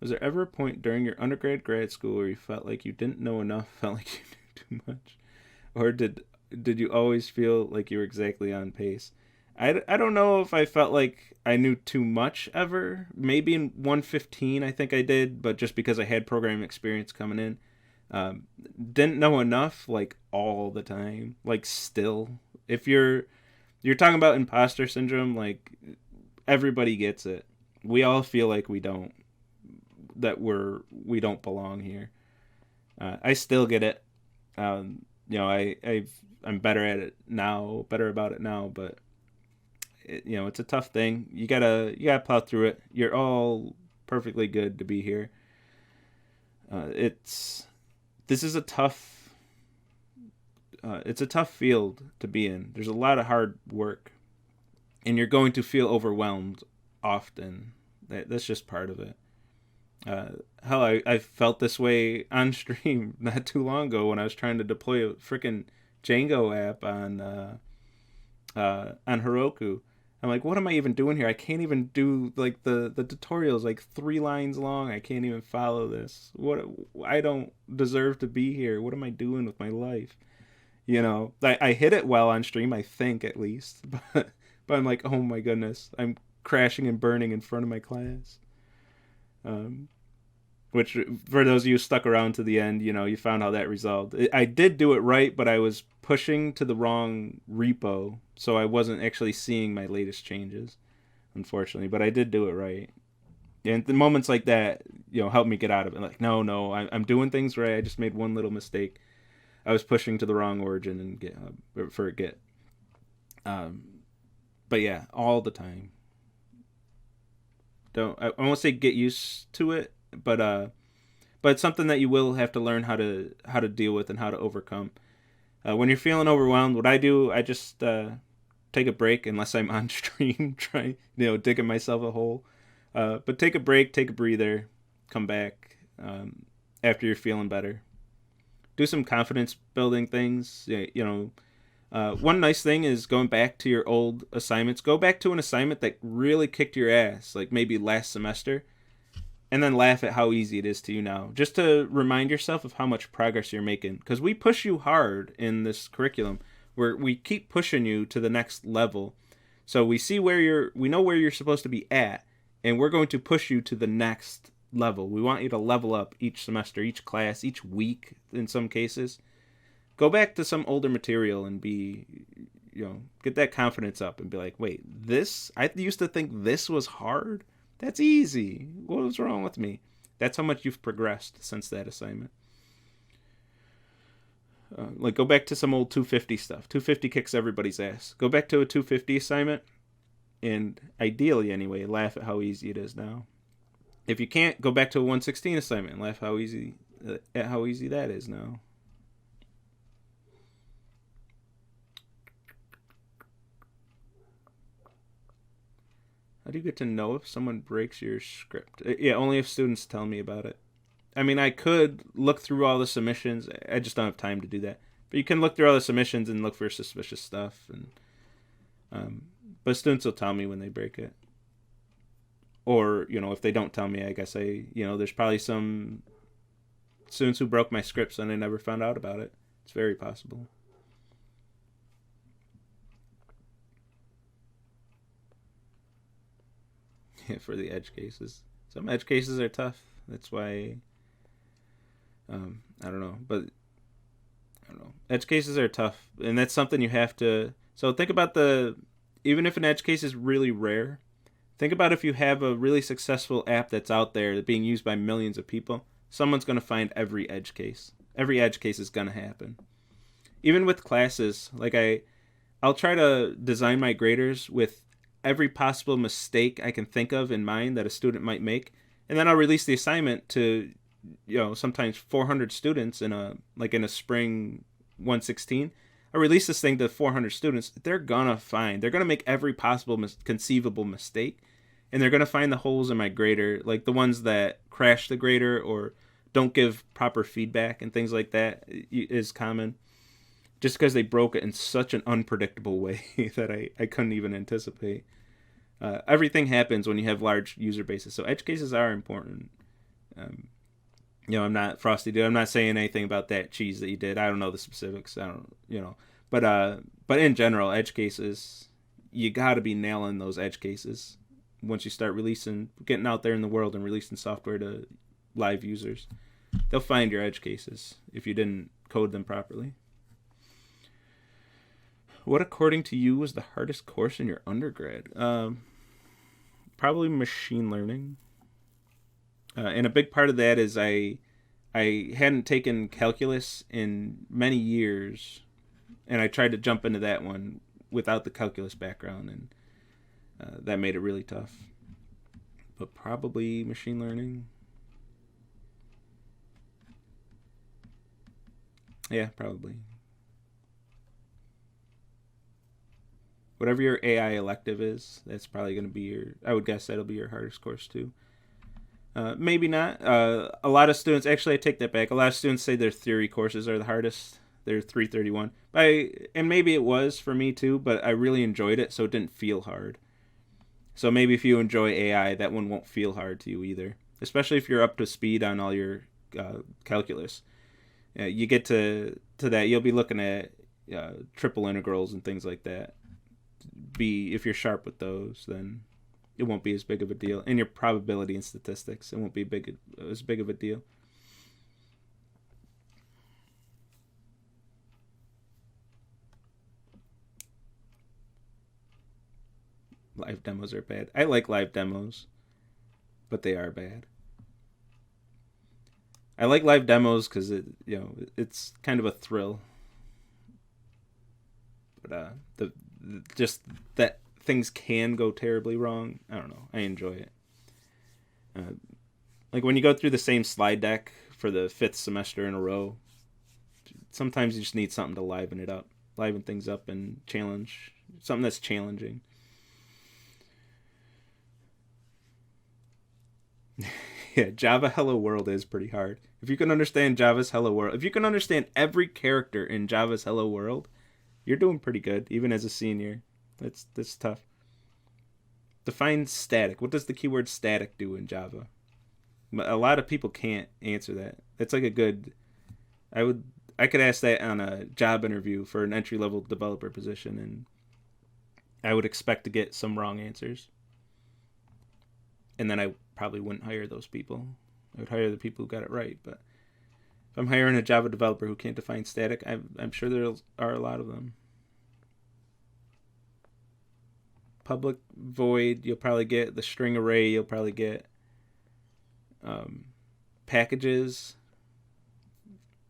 Was there ever a point during your grad school where you felt like you didn't know enough, felt like you knew too much? Or did you always feel like you were exactly on pace? I don't know if I felt like I knew too much ever. Maybe in 115 I think I did, but just because I had programming experience coming in. Didn't know enough like all the time. Like still. If you're talking about imposter syndrome, like everybody gets it. We all feel like we don't belong here. I still get it. I'm better at it now, better about it now, but it's a tough thing. You gotta plow through it. You're all perfectly good to be here. It's a tough field to be in. There's a lot of hard work, and you're going to feel overwhelmed often. That's just part of it. Hell, I felt this way on stream not too long ago when I was trying to deploy a freaking Django app on Heroku. I'm like, what am I even doing here? I can't even do like the tutorials like 3 lines long. I can't even follow this. I don't deserve to be here. What am I doing with my life? I hit it well on stream, I think at least, but I'm like, oh my goodness, I'm crashing and burning in front of my class. Which, for those of you who stuck around to the end, you found how that resolved. I did do it right, but I was pushing to the wrong repo, so I wasn't actually seeing my latest changes, unfortunately. But I did do it right. And the moments like that, help me get out of it. Like, no, I'm doing things right. I just made one little mistake. I was pushing to the wrong origin in GitHub for Git. But yeah, all the time. I won't say get used to it, but it's something that you will have to learn how to deal with and how to overcome. When you're feeling overwhelmed, what I do, I just take a break unless I'm on stream, try digging myself a hole. But take a break, take a breather, come back after you're feeling better. Do some confidence building things. One nice thing is going back to your old assignments. Go back to an assignment that really kicked your ass, like maybe last semester, and then laugh at how easy it is to you now. Just to remind yourself of how much progress you're making. Because we push you hard in this curriculum, where we keep pushing you to the next level. So we know where you're supposed to be at, and we're going to push you to the next level. We want you to level up each semester, each class, each week in some cases. Go back to some older material and get that confidence up and be like, wait, I used to think this was hard? That's easy. What was wrong with me? That's how much you've progressed since that assignment. Go back to some old 250 stuff. 250 kicks everybody's ass. Go back to a 250 assignment and ideally anyway, laugh at how easy it is now. If you can't, go back to a 116 assignment and laugh at how easy that is now. How do you get to know if someone breaks your script? Yeah, only if students tell me about it. I mean, I could look through all the submissions. I just don't have time to do that. But you can look through all the submissions and look for suspicious stuff. But students will tell me when they break it. Or, if they don't tell me, I guess there's probably some students who broke my scripts and I never found out about it. It's very possible. For the edge cases. Some edge cases are tough. That's why, I don't know. But, I don't know. Edge cases are tough. And that's something you have to... So think about even if an edge case is really rare, think about if you have a really successful app that's out there that's being used by millions of people, someone's going to find every edge case. Every edge case is going to happen. Even with classes, I'll try to design my graders with every possible mistake I can think of in mind that a student might make, and then I'll release the assignment to sometimes 400 students in a spring 116. I release this thing to 400 students. They're gonna make every possible conceivable mistake, and they're gonna find the holes in my grader, like the ones that crash the grader or don't give proper feedback and things like that is common. Just because they broke it in such an unpredictable way that I couldn't even anticipate. Everything happens when you have large user bases, so edge cases are important. I'm not Frosty Dude. I'm not saying anything about that cheese that you did. I don't know the specifics. I don't, but in general, edge cases, you got to be nailing those edge cases once you start getting out there in the world and releasing software to live users. They'll find your edge cases if you didn't code them properly. What, according to you, was the hardest course in your undergrad? Probably machine learning. And a big part of that is I hadn't taken calculus in many years, and I tried to jump into that one without the calculus background, and that made it really tough. But probably machine learning. Yeah, probably. Whatever your AI elective is, that's probably going to be I would guess that'll be your hardest course too. Maybe not. A lot of students, actually I take that back, a lot of students say their theory courses are the hardest. They're 331. And maybe it was for me too, but I really enjoyed it, so it didn't feel hard. So maybe if you enjoy AI, that one won't feel hard to you either. Especially if you're up to speed on all your calculus. You get to that, you'll be looking at triple integrals and things like that. If you're sharp with those, then it won't be as big of a deal. And your probability and statistics, it won't be as big of a deal. Live demos are bad. I like live demos, but they are bad. I like live demos because it's kind of a thrill. But just that things can go terribly wrong. I don't know. I enjoy it. Like when you go through the same slide deck for the 5th semester in a row, sometimes you just need something to liven things up and challenge, something that's challenging. Yeah, Java Hello World is pretty hard. If you can understand Java's Hello World, if you can understand every character in Java's Hello World, you're doing pretty good, even as a senior. That's tough. Define static. What does the keyword static do in Java? A lot of people can't answer that. That's like a good... I could ask that on a job interview for an entry-level developer position, and I would expect to get some wrong answers. And then I probably wouldn't hire those people. I would hire the people who got it right. But if I'm hiring a Java developer who can't define static, I'm sure there are a lot of them. Public void, you'll probably get. The string array, you'll probably get. Packages,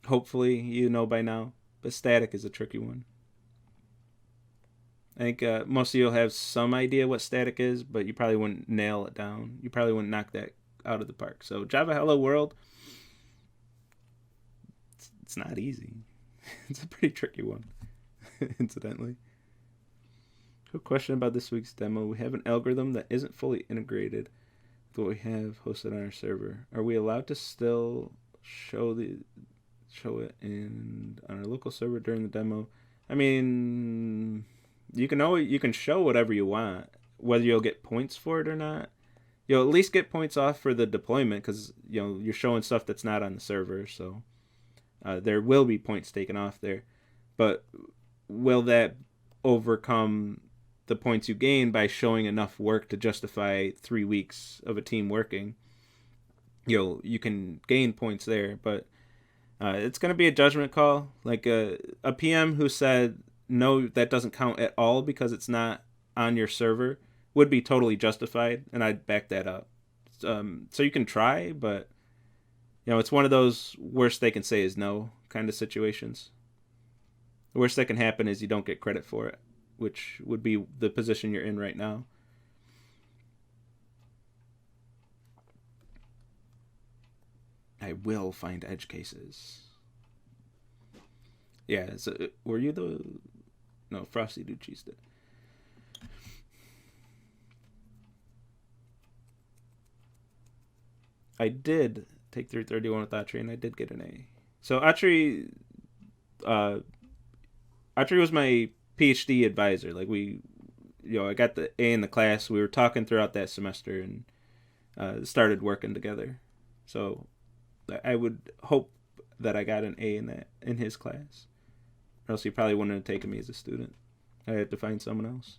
hopefully you know by now. But static is a tricky one. I think most of you will have some idea what static is, but you probably wouldn't nail it down. You probably wouldn't knock that out of the park. So Java Hello World, it's not easy. It's a pretty tricky one, incidentally. Quick question about this week's demo. We have an algorithm that isn't fully integrated with what we have hosted on our server. Are we allowed to still show it on our local server during the demo? I mean... You can show whatever you want, whether you'll get points for it or not. You'll at least get points off for the deployment because you're showing stuff that's not on the server, so there will be points taken off there. But will that overcome the points you gain by showing enough work to justify 3 weeks of a team working? You can gain points there, but it's going to be a judgment call. Like a PM who said, no, that doesn't count at all because it's not on your server would be totally justified, and I'd back that up. So you can try, but it's one of those worst they can say is no kind of situations. The worst that can happen is you don't get credit for it, which would be the position you're in right now. I will find edge cases. Yeah, so were you the... No, Frosty Dude Cheese did. I did take 331 with Autry, and I did get an A. So Autry was my PhD advisor. Like I got the A in the class. We were talking throughout that semester and started working together. So I would hope that I got an A in his class, or else he probably wouldn't have taken me as a student. I had to find someone else.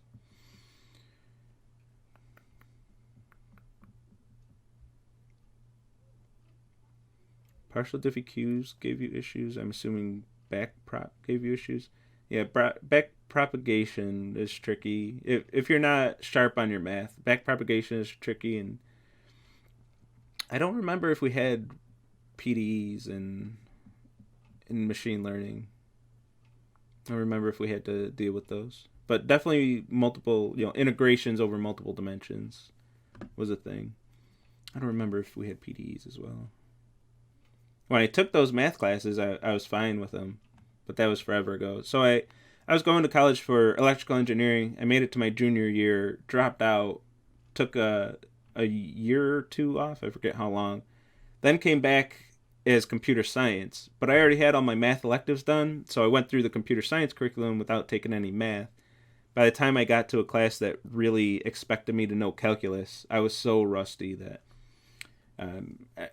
Partial diffy queues gave you issues. I'm assuming backprop gave you issues. Yeah, back propagation is tricky. If you're not sharp on your math, back propagation is tricky, and I don't remember if we had PDEs in machine learning. I don't remember if we had to deal with those, but definitely multiple, integrations over multiple dimensions was a thing. I don't remember if we had PDEs as well. When I took those math classes, I was fine with them, but that was forever ago. So I was going to college for electrical engineering. I made it to my junior year, dropped out, took a year or two off, I forget how long, then came back as computer science. But I already had all my math electives done, so I went through the computer science curriculum without taking any math. By the time I got to a class that really expected me to know calculus, I was so rusty that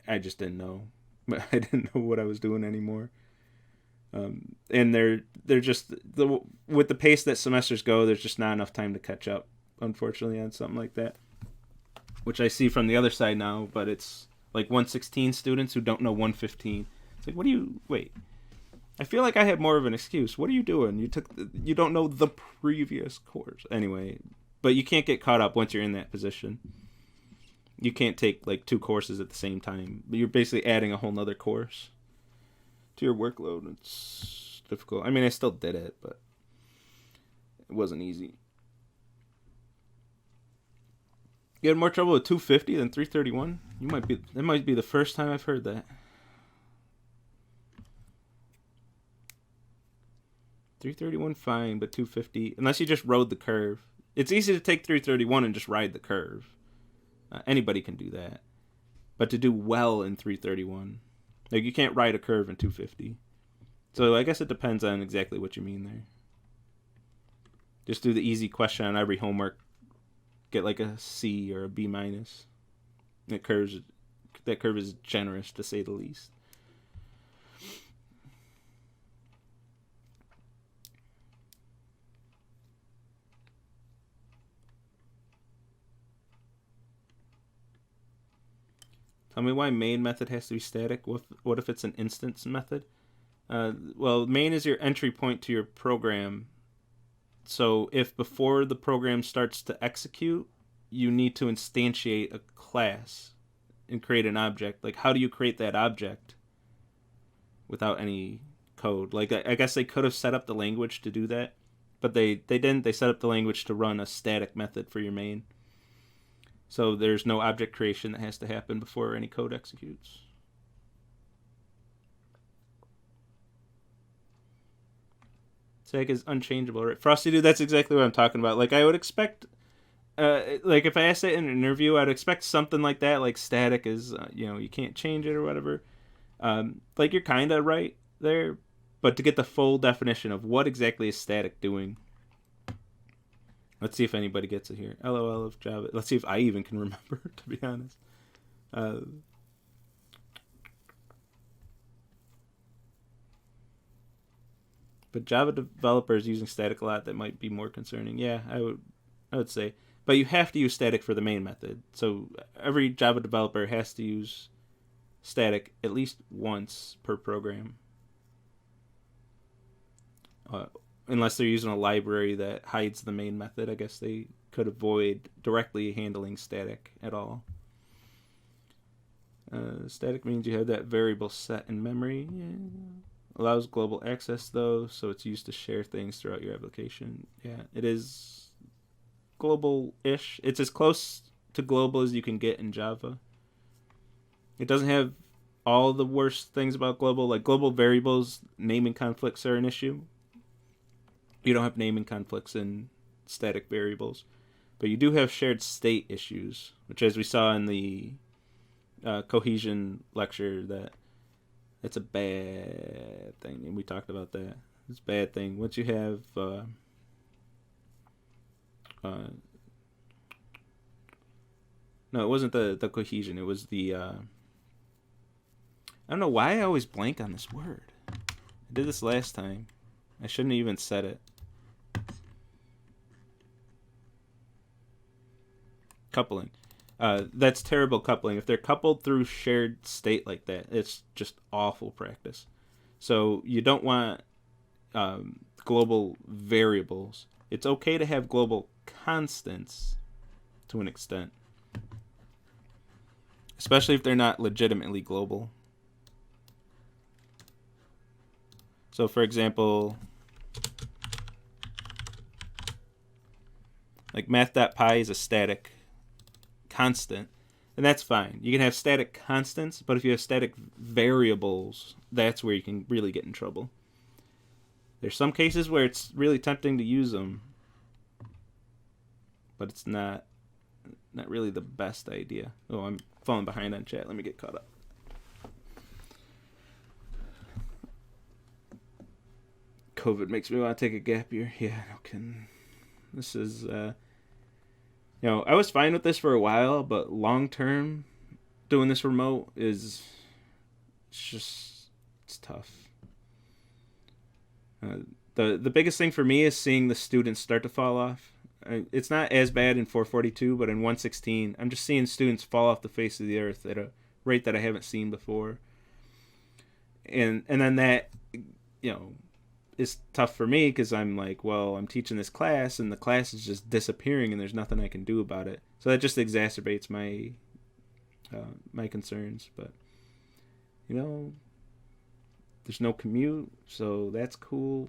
I just didn't know. I didn't know what I was doing anymore. And they're just with the pace that semesters go, there's just not enough time to catch up, unfortunately, on something like that. Which I see from the other side now, but it's like 116 students who don't know 115. It's like, wait. I feel like I had more of an excuse. What are you doing? You don't know the previous course. Anyway, but you can't get caught up once you're in that position. You can't take like 2 courses at the same time. But you're basically adding a whole nother course to your workload. It's difficult. I mean, I still did it, but it wasn't easy. You had more trouble with 250 than 331? That might be the first time I've heard that. 331 fine, but 250, unless you just rode the curve. It's easy to take 331 and just ride the curve. Anybody can do that. But to do well in 331, like you can't ride a curve in 250. So I guess it depends on exactly what you mean there. Just do the easy question on every homework. Get like a C or a B minus. That curve is generous, to say the least. Tell me why main method has to be static. What if it's an instance method? Well, main is your entry point to your program. So if before the program starts to execute, you need to instantiate a class and create an object. Like, how do you create that object without any code? Like, I guess they could have set up the language to do that, but they didn't. They set up the language to run a static method for your main. So there's no object creation that has to happen before any code executes. Static is unchangeable, right? Frosty Dude, that's exactly what I'm talking about. Like, I would expect, like, if I asked it in an interview, I'd expect something like that, like static is, you can't change it or whatever. Like, you're kind of right there, but to get the full definition of what exactly is static doing. Let's see if anybody gets it here. LOL of Java. Let's see if I even can remember, to be honest. But Java developers using static a lot, that might be more concerning. Yeah, I would say. But you have to use static for the main method. So every Java developer has to use static at least once per program. Unless they're using a library that hides the main method, I guess they could avoid directly handling static at all. Static means you have that variable set in memory. Yeah. Allows global access, though, so it's used to share things throughout your application. Yeah, it is global-ish. It's as close to global as you can get in Java. It doesn't have all the worst things about global. Like, global variables, naming conflicts are an issue. You don't have naming conflicts in static variables. But you do have shared state issues, which, as we saw in the cohesion lecture that's a bad thing, and we talked about that. It's a bad thing. Once you have no, it wasn't the cohesion. It was the I don't know why I always blank on this word. I did this last time. I shouldn't have even said it. Coupling. That's terrible coupling. If they're coupled through shared state like that, it's just awful practice. So you don't want global variables. It's okay to have global constants to an extent, especially if they're not legitimately global. So for example, like math.pi is a static constant, and that's fine. You can have static constants, but if you have static variables, that's where you can really get in trouble. There's some cases where it's really tempting to use them, but it's not really the best idea. Oh, I'm falling behind on chat. Let me get caught up. COVID makes me want to take a gap year. Yeah, no kidding. This is, I was fine with this for a while, but long term, doing this remote it's tough. The biggest thing for me is seeing the students start to fall off. It's not as bad in 442, but in 116, I'm just seeing students fall off the face of the earth at a rate that I haven't seen before. And then that, is tough for me because I'm like, well, I'm teaching this class and the class is just disappearing and there's nothing I can do about it. So that just exacerbates my my concerns. But there's no commute, so that's cool.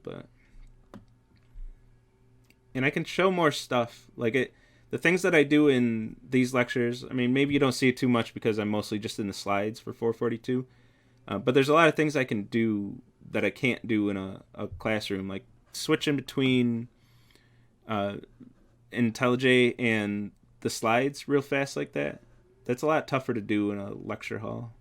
And I can show more stuff like the things that I do in these lectures. I mean, maybe you don't see it too much because I'm mostly just in the slides for 442. But there's a lot of things I can do that I can't do in a classroom, like switching between IntelliJ and the slides real fast like that. That's a lot tougher to do in a lecture hall.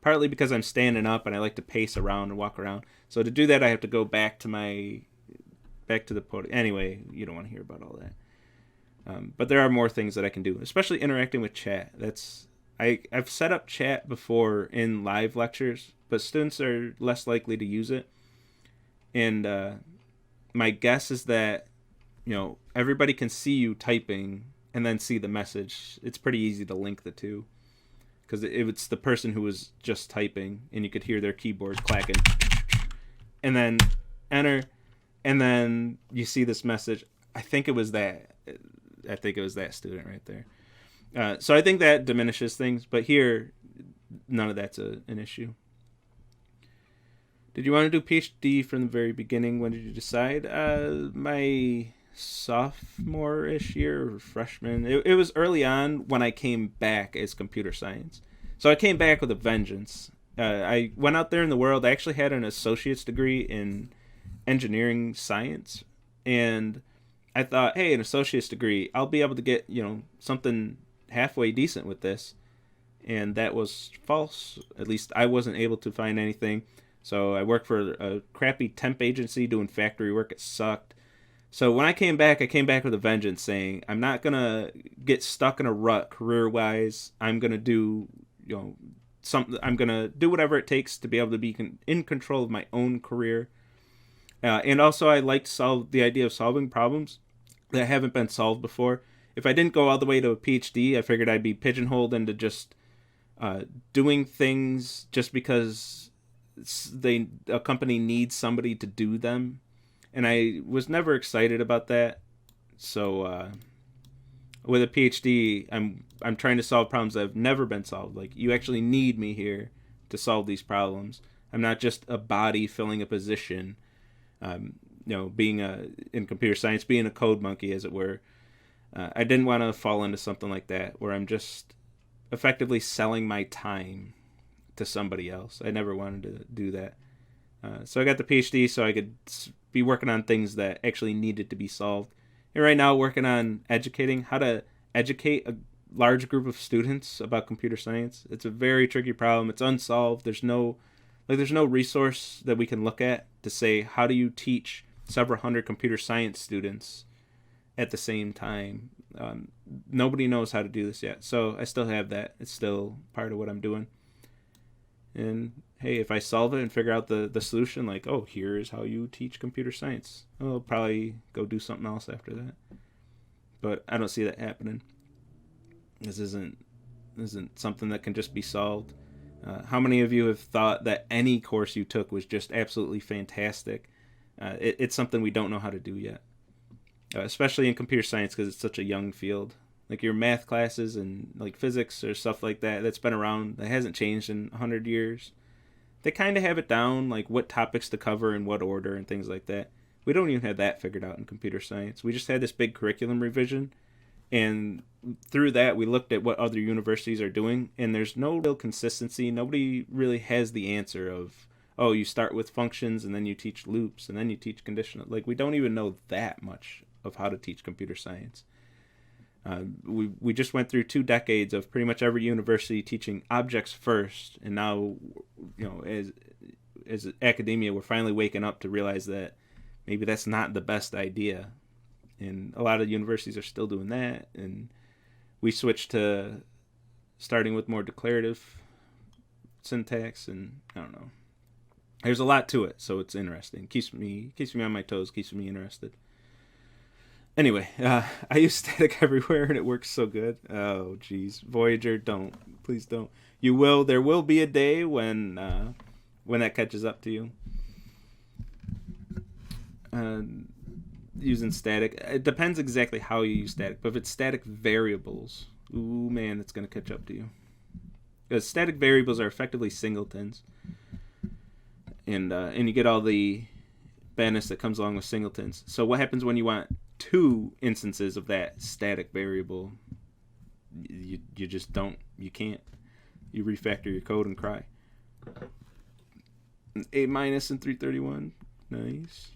Partly because I'm standing up and I like to pace around and walk around. So to do that, I have to go back to the podium. Anyway, you don't want to hear about all that. But there are more things that I can do, especially interacting with chat. I've set up chat before in live lectures, but students are less likely to use it. And my guess is that, everybody can see you typing and then see the message. It's pretty easy to link the two because it's the person who was just typing and you could hear their keyboard clacking and then enter, and then you see this message. I think it was that student right there. So I think that diminishes things, but here, none of that's an issue. Did you want to do PhD from the very beginning? When did you decide? My sophomore-ish year or freshman. It was early on when I came back as computer science. So I came back with a vengeance. I went out there in the world. I actually had an associate's degree in engineering science. And I thought, hey, an associate's degree, I'll be able to get, something halfway decent with this. And that was false. At least I wasn't able to find anything. So I worked for a crappy temp agency doing factory work. It sucked. So when I came back with a vengeance, saying I'm not going to get stuck in a rut career-wise. I'm going to do, something. I'm going to do whatever it takes to be able to be in control of my own career. And also I like the idea of solving problems that haven't been solved before. If I didn't go all the way to a PhD, I figured I'd be pigeonholed into just doing things just because a company needs somebody to do them. And I was never excited about that. So with a PhD, I'm trying to solve problems that have never been solved. Like, you actually need me here to solve these problems. I'm not just a body filling a position. Being in computer science, being a code monkey, as it were. I didn't want to fall into something like that where I'm just effectively selling my time to somebody else. I never wanted to do that. So I got the PhD so I could be working on things that actually needed to be solved. And right now, working on how to educate large group of students about computer science. It's a very tricky problem. It's unsolved. There's no resource that we can look at to say, how do you teach several hundred computer science students at the same time? Nobody knows how to do this yet. So I still have that. It's still part of what I'm doing. And hey, if I solve it and figure out the solution, like, oh, here's how you teach computer science, I'll probably go do something else after that. But I don't see that happening. This isn't something that can just be solved. How many of you have thought that any course you took was just absolutely fantastic? It's something we don't know how to do yet, especially in computer science because it's such a young field. Like your math classes and like physics or stuff like that, that's been around, that hasn't changed in 100 years. They kind of have it down, like what topics to cover in what order and things like that. We don't even have that figured out in computer science. We just had this big curriculum revision, and through that we looked at what other universities are doing, and there's no real consistency. Nobody really has the answer of, oh, you start with functions and then you teach loops and then you teach conditional. Like, we don't even know that much of how to teach computer science. We just went through 2 decades of pretty much every university teaching objects first, and now, as academia, we're finally waking up to realize that maybe that's not the best idea, and a lot of universities are still doing that. And we switched to starting with more declarative syntax, and I don't know. There's a lot to it, so it's interesting. Keeps me on my toes, keeps me interested. Anyway, I use static everywhere, and it works so good. Oh, geez. Voyager, please don't. You will. There will be a day when that catches up to you. Using static, it depends exactly how you use static. But if it's static variables, ooh man, it's gonna catch up to you. Because static variables are effectively singletons, and you get all the badness that comes along with singletons. So what happens when you want 2 instances of that static variable? You just don't. You can't. You refactor your code and cry. A- and 331. Nice.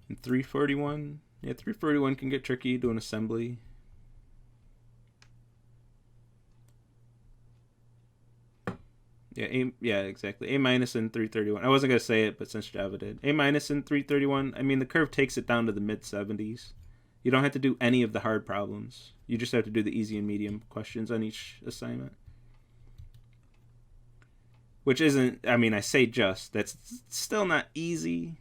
And 341. Yeah, 341 can get tricky doing assembly. Yeah, exactly. A- and 331. I wasn't going to say it, but since Java did. A- and 331, I mean, the curve takes it down to the mid-70s. You don't have to do any of the hard problems. You just have to do the easy and medium questions on each assignment. Which isn't, I mean, I say just. That's still not easy.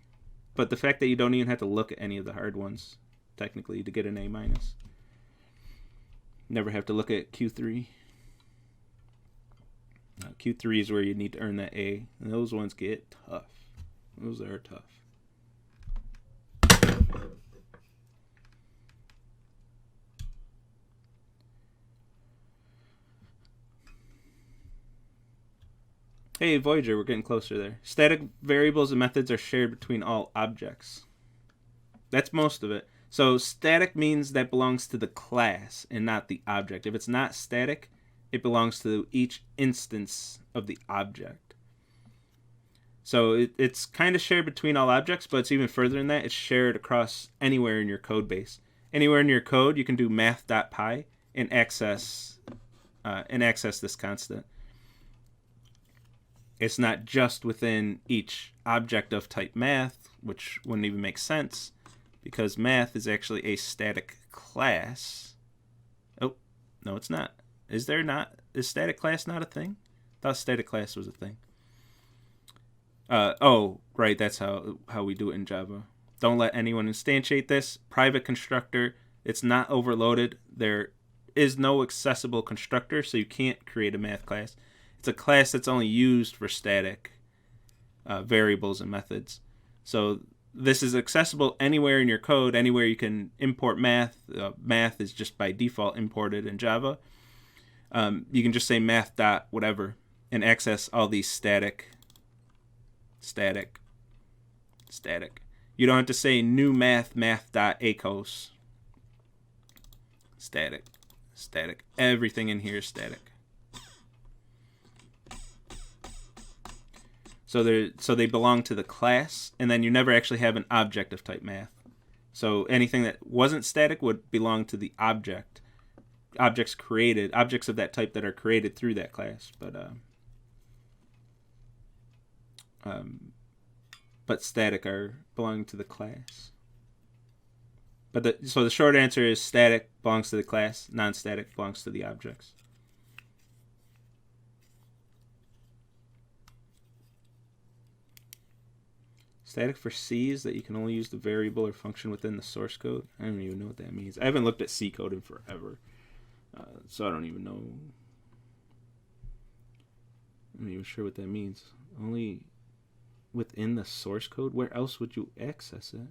But the fact that you don't even have to look at any of the hard ones, technically, to get an A-. Never have to look at Q3. Q3 is where you need to earn that A, and those ones get tough. Those are tough. Hey, Voyager, we're getting closer there. Static variables and methods are shared between all objects. That's most of it. So static means that belongs to the class and not the object. If it's not static, it belongs to each instance of the object. So it's kind of shared between all objects, but it's even further than that. It's shared across anywhere in your code base. Anywhere in your code, you can do math.py and access this constant. It's not just within each object of type math, which wouldn't even make sense, because math is actually a static class. Oh, no, it's not. Is there not? Is static class not a thing? I thought static class was a thing. Oh, right, that's how we do it in Java. Don't let anyone instantiate this. Private constructor, it's not overloaded. There is no accessible constructor, so you can't create a math class. It's a class that's only used for static variables and methods. So this is accessible anywhere in your code, anywhere you can import math. Math is just by default imported in Java. You can just say math dot whatever and access all these static. You don't have to say new math dot acos. Static. Everything in here is static. So they belong to the class, and then you never actually have an object of type math. So anything that wasn't static would belong to the object. Objects of that type that are created through that class. But static are belonging to the class. So the short answer is static belongs to the class, non-static belongs to the objects. Static for C is that you can only use the variable or function within the source code. I don't even know what that means. I haven't looked at C code in forever, so I don't even know. I'm not even sure what that means. Only within the source code? Where else would you access it?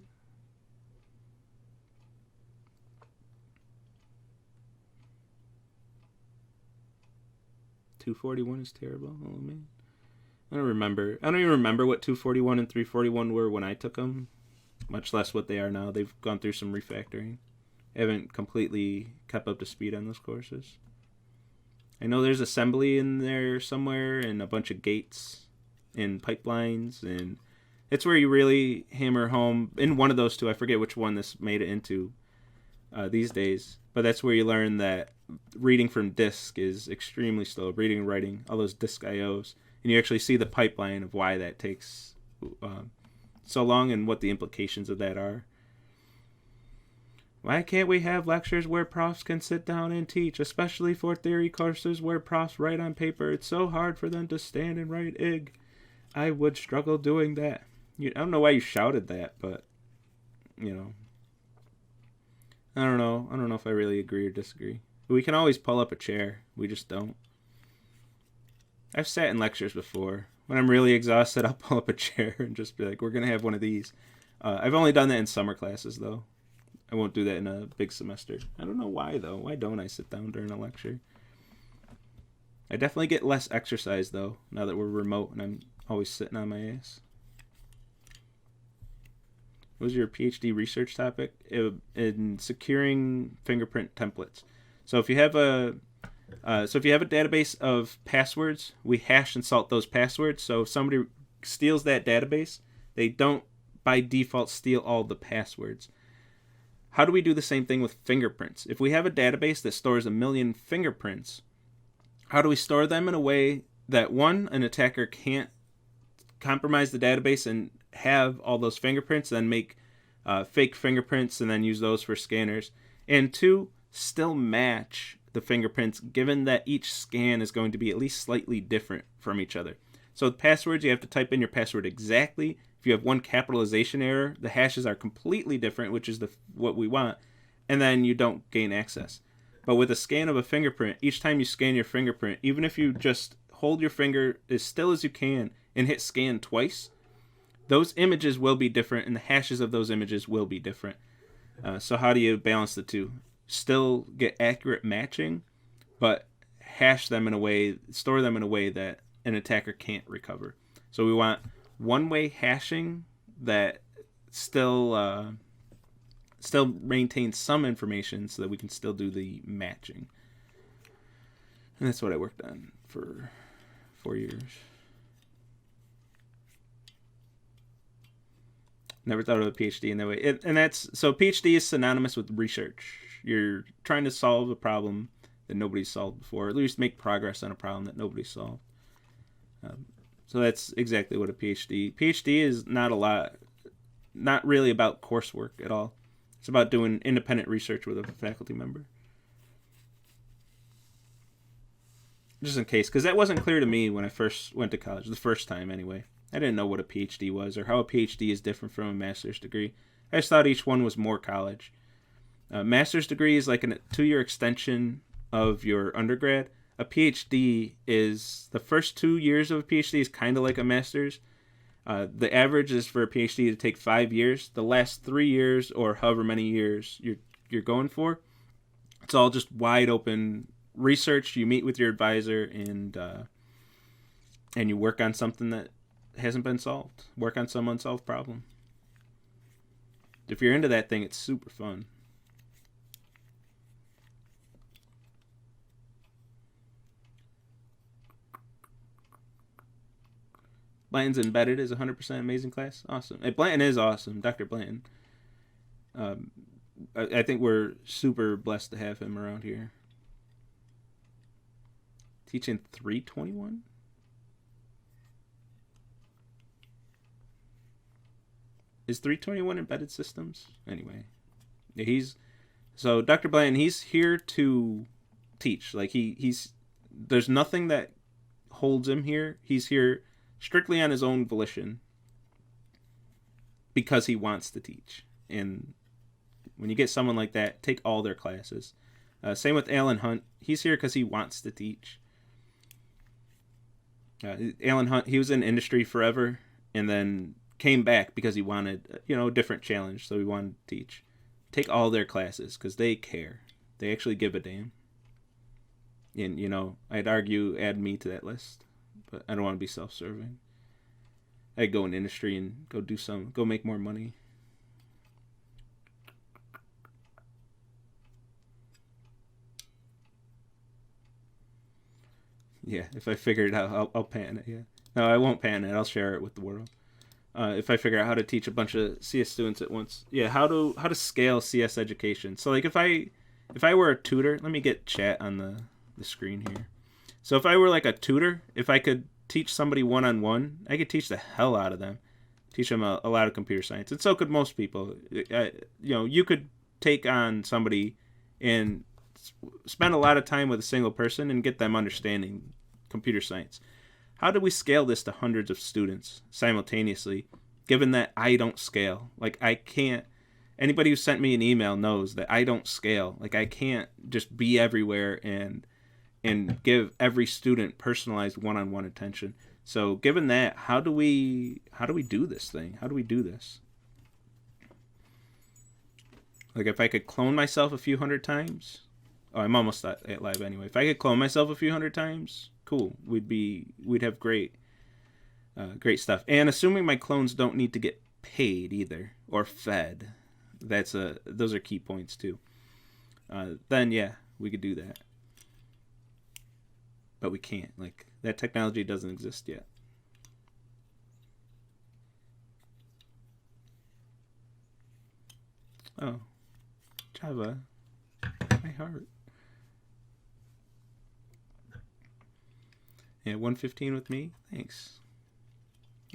.241 is terrible. Oh man, I don't even remember what 241 and 341 were when I took them, much less what they are now. They've gone through some refactoring. I haven't completely kept up to speed on those courses. I know there's assembly in there somewhere and a bunch of gates and pipelines, and it's where you really hammer home in one of those two. I forget which one this made it into these days, but that's where you learn that reading from disk is extremely slow. Reading and writing, all those disk IOs, and you actually see the pipeline of why that takes so long and what the implications of that are. Why can't we have lectures where profs can sit down and teach, especially for theory courses where profs write on paper? It's so hard for them to stand and write IG. I would struggle doing that. I don't know why you shouted that, but, you know. I don't know. I don't know if I really agree or disagree. We can always pull up a chair. We just don't. I've sat in lectures before. When I'm really exhausted, I'll pull up a chair and just be like, we're going to have one of these. I've only done that in summer classes, though. I won't do that in a big semester. I don't know why, though. Why don't I sit down during a lecture? I definitely get less exercise, though, now that we're remote and I'm always sitting on my ass. What was your PhD research topic? In securing fingerprint templates. So if you have a database of passwords, we hash and salt those passwords. So if somebody steals that database, they don't by default steal all the passwords. How do we do the same thing with fingerprints? If we have a database that stores 1 million fingerprints, how do we store them in a way that, one, an attacker can't compromise the database and have all those fingerprints, then make fake fingerprints and then use those for scanners, and two, still match the fingerprints given that each scan is going to be at least slightly different from each other. So with passwords, you have to type in your password exactly. If you have one capitalization error, the hashes are completely different, which is what we want, and then you don't gain access. But with a scan of a fingerprint, each time you scan your fingerprint, even if you just hold your finger as still as you can and hit scan twice, those images will be different and the hashes of those images will be different. So how do you balance the two? Still get accurate matching, but hash them in a way, store them in a way that an attacker can't recover. So we want one-way hashing that still maintains some information so that we can still do the matching. And that's what I worked on for 4 years. Never thought of a PhD in that way. So PhD is synonymous with research. You're trying to solve a problem that nobody's solved before, or at least make progress on a problem that nobody's solved. So that's exactly what a PhD is. Not really about coursework at all. It's about doing independent research with a faculty member. Just in case, because that wasn't clear to me when I first went to college, the first time anyway. I didn't know what a PhD was or how a PhD is different from a master's degree. I just thought each one was more college. Master's degree is like a 2-year extension of your undergrad. A PhD is, the first 2 years of a PhD is kind of like a master's. The average is for a PhD to take 5 years. The last 3 years, or however many years you're going for, it's all just wide open research. You meet with your advisor and you work on something that hasn't been solved. Work on some unsolved problem. If you're into that thing, it's super fun. Blanton's Embedded is 100% amazing class. Awesome. Hey, Blanton is awesome. Dr. Blanton. I think we're super blessed to have him around here. Teaching 321? Is 321 embedded systems? Anyway, yeah, so Dr. Bland, he's here to teach. Like he's there's nothing that holds him here. He's here strictly on his own volition because he wants to teach. And when you get someone like that, take all their classes. Same with Alan Hunt. He's here because he wants to teach. Alan Hunt, he was in industry forever and then came back because he wanted, a different challenge. So he wanted to teach. Take all their classes because they care. They actually give a damn. And, I'd argue add me to that list. But I don't want to be self-serving. I'd go in industry and go make more money. Yeah, if I figure it out, I'll pan it, yeah. No, I won't pan it. I'll share it with the world. If I figure out how to teach a bunch of CS students at once. Yeah, how to scale CS education. So, like, if I were a tutor, let me get chat on the screen here. So if I were like a tutor, if I could teach somebody one-on-one, I could teach the hell out of them. Teach them a lot of computer science. And so could most people. You could take on somebody and spend a lot of time with a single person and get them understanding computer science. How do we scale this to hundreds of students simultaneously, given that I don't scale? Like, I can't. Anybody who sent me an email knows that I don't scale. Like, I can't just be everywhere and give every student personalized one-on-one attention. So given that, how do we do this thing? How do we do this? Like, if I could clone myself a few hundred times, I'm almost at live anyway. If I could clone myself a few hundred times, cool. We'd have great stuff. And assuming my clones don't need to get paid either or fed, those are key points too. Then yeah, we could do that. But we can't. Like, that technology doesn't exist yet. Oh. Java. My heart. Yeah, 115 with me? Thanks.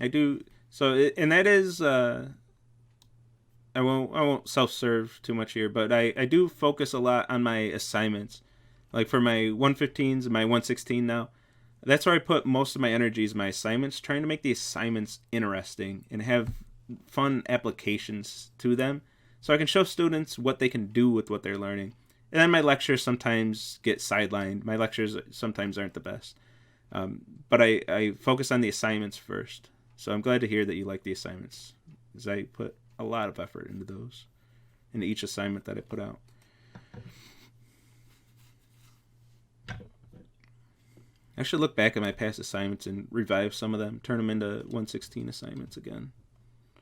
I do... So, and that is... I won't self-serve too much here, but I do focus a lot on my assignments. Like for my 115s and my 116 now, that's where I put most of my energy is my assignments, trying to make the assignments interesting and have fun applications to them so I can show students what they can do with what they're learning. And then my lectures sometimes get sidelined. My lectures sometimes aren't the best. But I focus on the assignments first. So I'm glad to hear that you like the assignments, because I put a lot of effort into those, into each assignment that I put out. I should look back at my past assignments and revive some of them, turn them into 116 assignments again.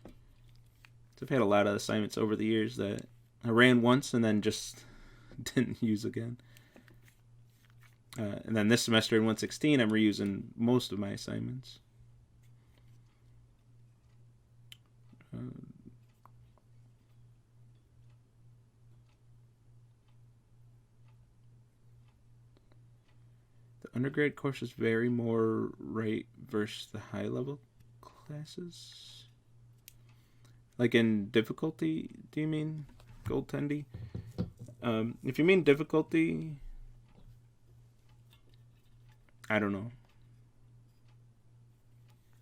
So I've had a lot of assignments over the years that I ran once and then just didn't use again. And then this semester in 116, I'm reusing most of my assignments. The undergrad courses vary more right versus the high level classes. Like in difficulty, do you mean, Goldtendy? If you mean difficulty, I don't know.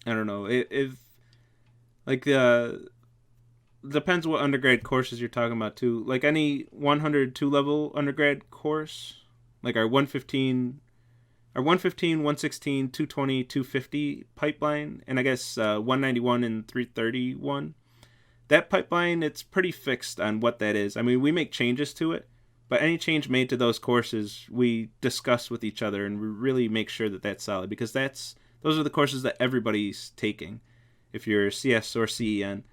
If like depends what undergrad courses you're talking about too. Like any 102 level undergrad course, like our 115, 116, 220, 250 pipeline, and I guess 191 and 331. That pipeline, it's pretty fixed on what that is. I mean, we make changes to it, but any change made to those courses, we discuss with each other and we really make sure that that's solid, because those are the courses that everybody's taking. If you're CS or CEN,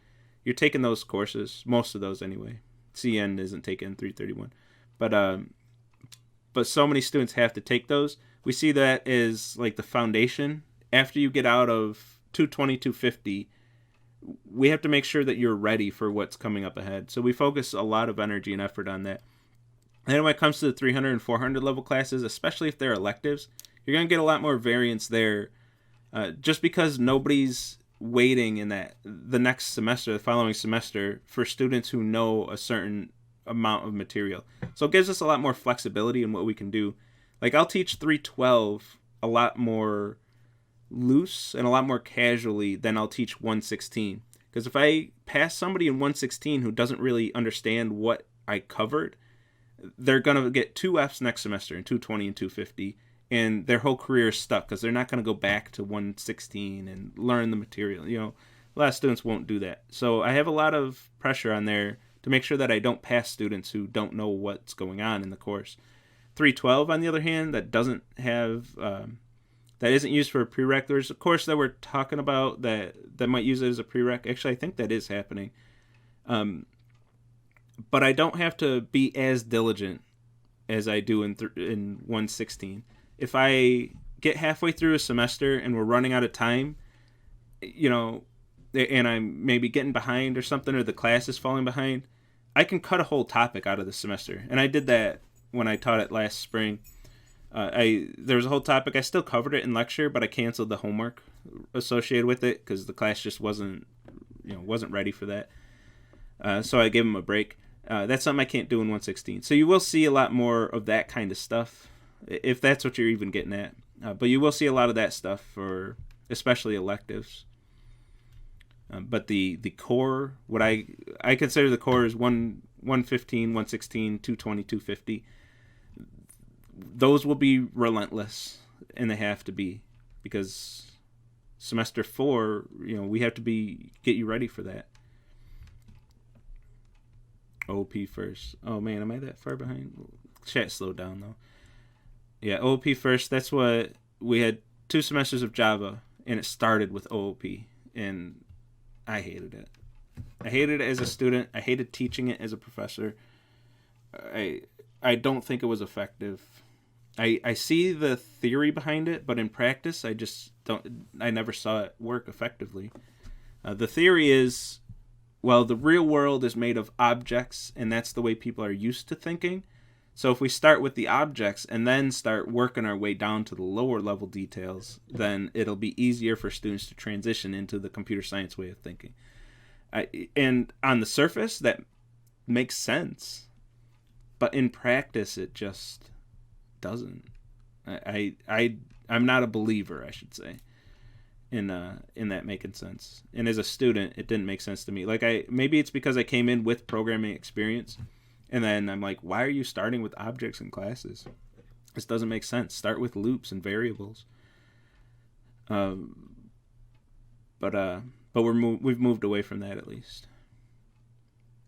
you're taking those courses, most of those anyway. CEN isn't taking 331. But so many students have to take those. We see that as like the foundation. After you get out of 220, 250, we have to make sure that you're ready for what's coming up ahead. So we focus a lot of energy and effort on that. And then when it comes to the 300 and 400 level classes, especially if they're electives, you're going to get a lot more variance there, just because nobody's waiting in the next semester, the following semester, for students who know a certain amount of material. So it gives us a lot more flexibility in what we can do. Like, I'll teach 312 a lot more loose and a lot more casually than I'll teach 116. Because if I pass somebody in 116 who doesn't really understand what I covered, they're going to get 2 Fs next semester in 220 and 250, and their whole career is stuck because they're not going to go back to 116 and learn the material. A lot of students won't do that. So I have a lot of pressure on there to make sure that I don't pass students who don't know what's going on in the course. 312, on the other hand, that doesn't have... that isn't used for a prereq. There's a course that we're talking about that might use it as a prereq. Actually, I think that is happening. But I don't have to be as diligent as I do in 116. If I get halfway through a semester and we're running out of time, and I'm maybe getting behind or something, or the class is falling behind, I can cut a whole topic out of the semester. And I did that when I taught it last spring. There was a whole topic. I still covered it in lecture, but I canceled the homework associated with it because the class just wasn't ready for that. So I gave them a break. That's something I can't do in 116. So you will see a lot more of that kind of stuff, if that's what you're even getting at. But you will see a lot of that stuff for especially electives. But the core, what I consider the core is 115, 116, 220, 250. Those will be relentless, and they have to be, because semester 4, we have to get you ready for that. OOP first. Oh man, am I that far behind? Chat slowed down though. Yeah, OOP first. That's what we had 2 semesters of Java, and it started with OOP, and I hated it. I hated it as a student. I hated teaching it as a professor. I don't think it was effective. I see the theory behind it, but in practice, I never saw it work effectively. The theory is, well, the real world is made of objects, and that's the way people are used to thinking. So if we start with the objects and then start working our way down to the lower level details, then it'll be easier for students to transition into the computer science way of thinking. And on the surface, that makes sense, but in practice, it just doesn't. I'm not a believer, I should say, in that making sense. And as a student, it didn't make sense to me. Maybe it's because I came in with programming experience, and then I'm like, why are you starting with objects in classes? This doesn't make sense. Start with loops and variables. But we've moved away from that, at least.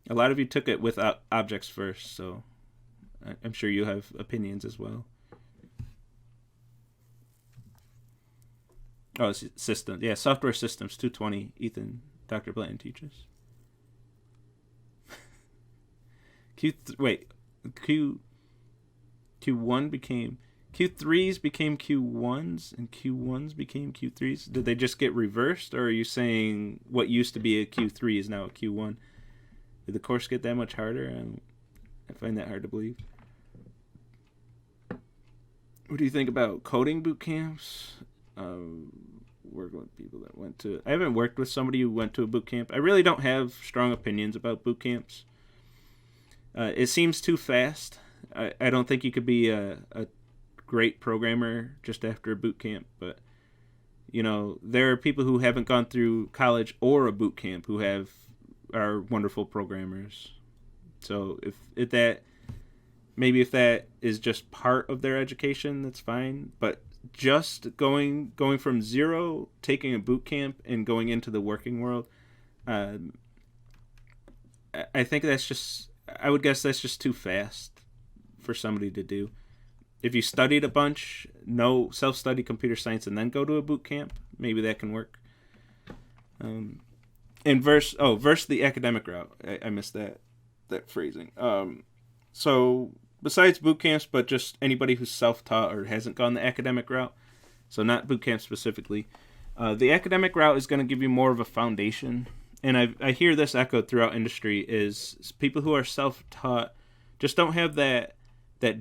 A lot of you took it with objects first, so I'm sure you have opinions as well. Oh, systems. Yeah, software systems, 220. Ethan, Dr. Blanton teaches. Q1 became... Q3s became Q1s, and Q1s became Q3s. Did they just get reversed, or are you saying what used to be a Q3 is now a Q1? Did the course get that much harder? I find that hard to believe. What do you think about coding boot camps? Working with people that went to... I haven't worked with somebody who went to a boot camp. I really don't have strong opinions about boot camps. It seems too fast. I don't think you could be a great programmer just after a boot camp, but there are people who haven't gone through college or a boot camp who are wonderful programmers. So if that is just part of their education, that's fine. But just going from zero, taking a boot camp, and going into the working world, I think I would guess that's just too fast for somebody to do. If you studied a bunch, self-study computer science, and then go to a boot camp, maybe that can work. Versus the academic route. I missed that phrasing. So besides boot camps, but just anybody who's self-taught or hasn't gone the academic route, so not boot camp specifically, the academic route is going to give you more of a foundation and I hear this echoed throughout industry, is people who are self-taught just don't have that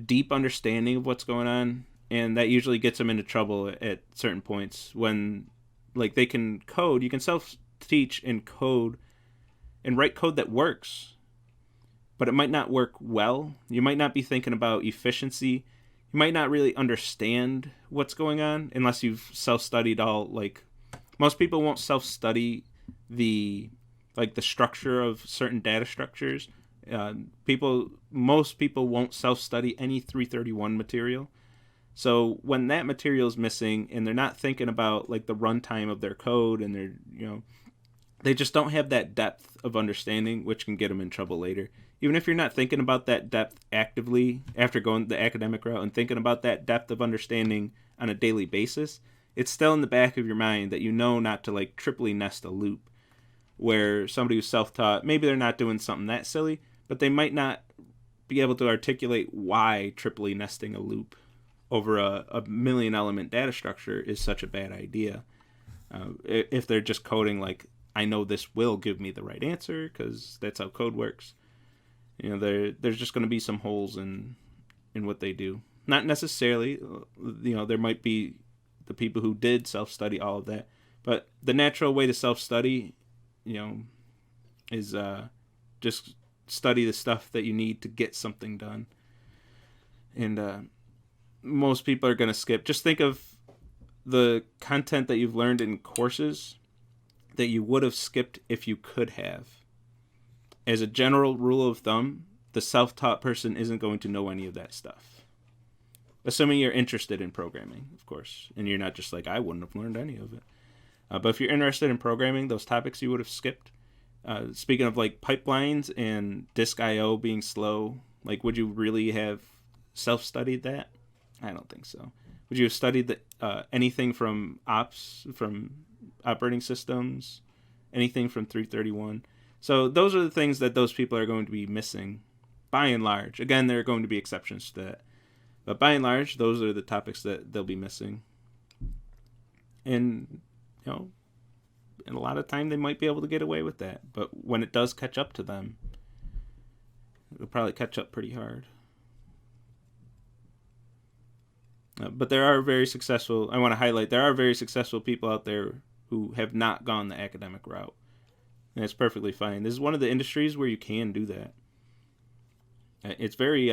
deep understanding of what's going on, and that usually gets them into trouble at certain points when, like, they can code. You can self-teach and code and write code that works, but it might not work well. You might not be thinking about efficiency. You might not really understand what's going on unless you've self-studied all, like, most people won't self-study the structure of certain data structures. Most people won't self-study any 331 material. So when that material is missing and they're not thinking about, like, the runtime of their code, and they're, they just don't have that depth of understanding, which can get them in trouble later. Even if you're not thinking about that depth actively after going the academic route and thinking about that depth of understanding on a daily basis, it's still in the back of your mind that not to, like, triply nest a loop, where somebody who's self-taught, maybe they're not doing something that silly, but they might not be able to articulate why triply nesting a loop over a million element data structure is such a bad idea. If they're just coding like, I know this will give me the right answer because that's how code works, there's just going to be some holes in what they do. Not necessarily, there might be the people who did self-study all of that, but the natural way to self-study, is just study the stuff that you need to get something done. And most people are going to skip. Just think of the content that you've learned in courses that you would have skipped if you could have. As a general rule of thumb, the self-taught person isn't going to know any of that stuff. Assuming you're interested in programming, of course, and you're not just like, I wouldn't have learned any of it. But if you're interested in programming, those topics you would have skipped. Speaking of, like, pipelines and disk I/O being slow, like, would you really have self-studied that? I don't think so. Would you have studied anything from operating systems, anything from 331? So those are the things that those people are going to be missing, by and large. Again, there are going to be exceptions to that, but by and large, those are the topics that they'll be missing. And and a lot of time they might be able to get away with that, but when it does catch up to them, it'll probably catch up pretty hard. But there are very successful, I want to highlight, there are very successful people out there who have not gone the academic route. And it's perfectly fine. This is one of the industries where you can do that. It's very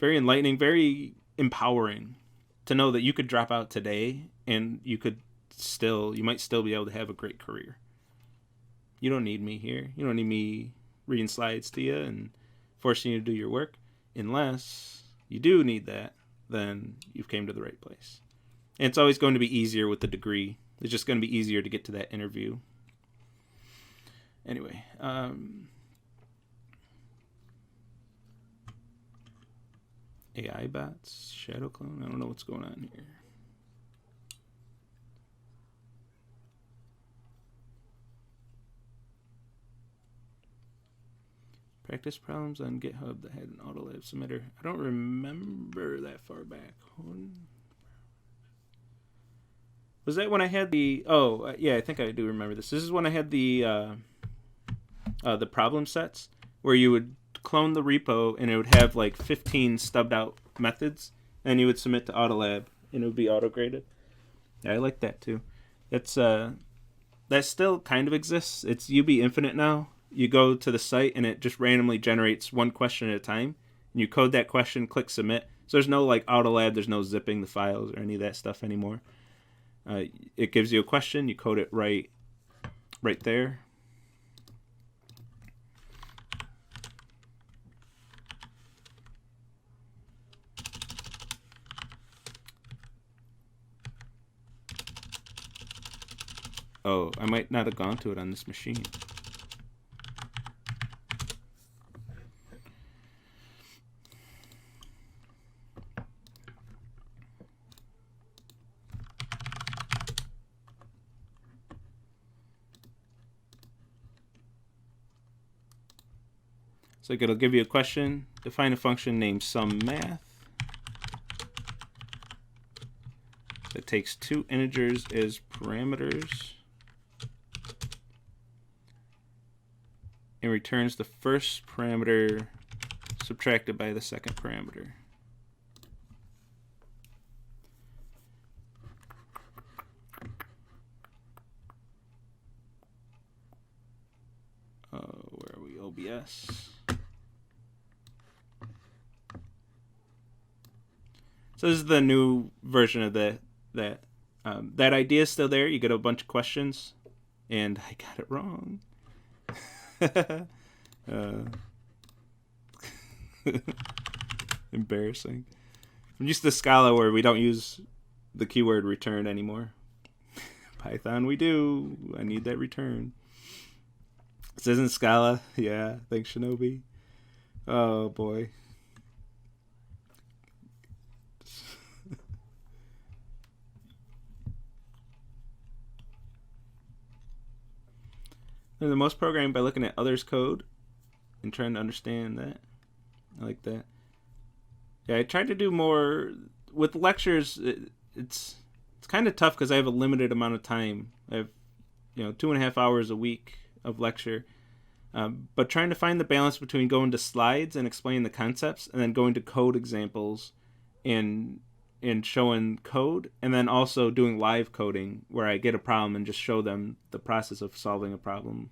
enlightening, very empowering to know that you could drop out today and you might still be able to have a great career. You don't need me here. You don't need me reading slides to you and forcing you to do your work. Unless you do need that, then you've came to the right place. And it's always going to be easier with the degree. It's just going to be easier to get to that interview. Anyway, AI bots, shadow clone. I don't know what's going on here. Practice problems on GitHub that had an Autolab submitter. I don't remember that far back. Was that when I had the... Oh, yeah, I think I do remember this. This is when I had the problem sets, where you would clone the repo and it would have like 15 stubbed out methods, and you would submit to Autolab and it would be auto-graded. Yeah, I like that too. That's that still kind of exists. It's UB Infinite now. You go to the site and it just randomly generates one question at a time. And you code that question, click submit. So there's no like Autolab, there's no zipping the files or any of that stuff anymore. It gives you a question, you code it right there. Oh, I might not have gone to it on this machine. So it'll give you a question, define a function named SumMath that takes two integers as parameters and returns the first parameter subtracted by the second parameter. Where are we? OBS. So this is the new version of that idea is still there. You get a bunch of questions, and I got it wrong. Embarrassing. I'm used to Scala where we don't use the keyword return anymore. Python we do. I need that return. This isn't Scala. Yeah, thanks Shinobi. Oh boy. The most programming by looking at others' code and trying to understand that. I like that. Yeah, I tried to do more with lectures. It's kind of tough because I have a limited amount of time. I have 2.5 hours a week of lecture, but trying to find the balance between going to slides and explaining the concepts, and then going to code examples and showing code, and then also doing live coding where I get a problem and just show them the process of solving a problem.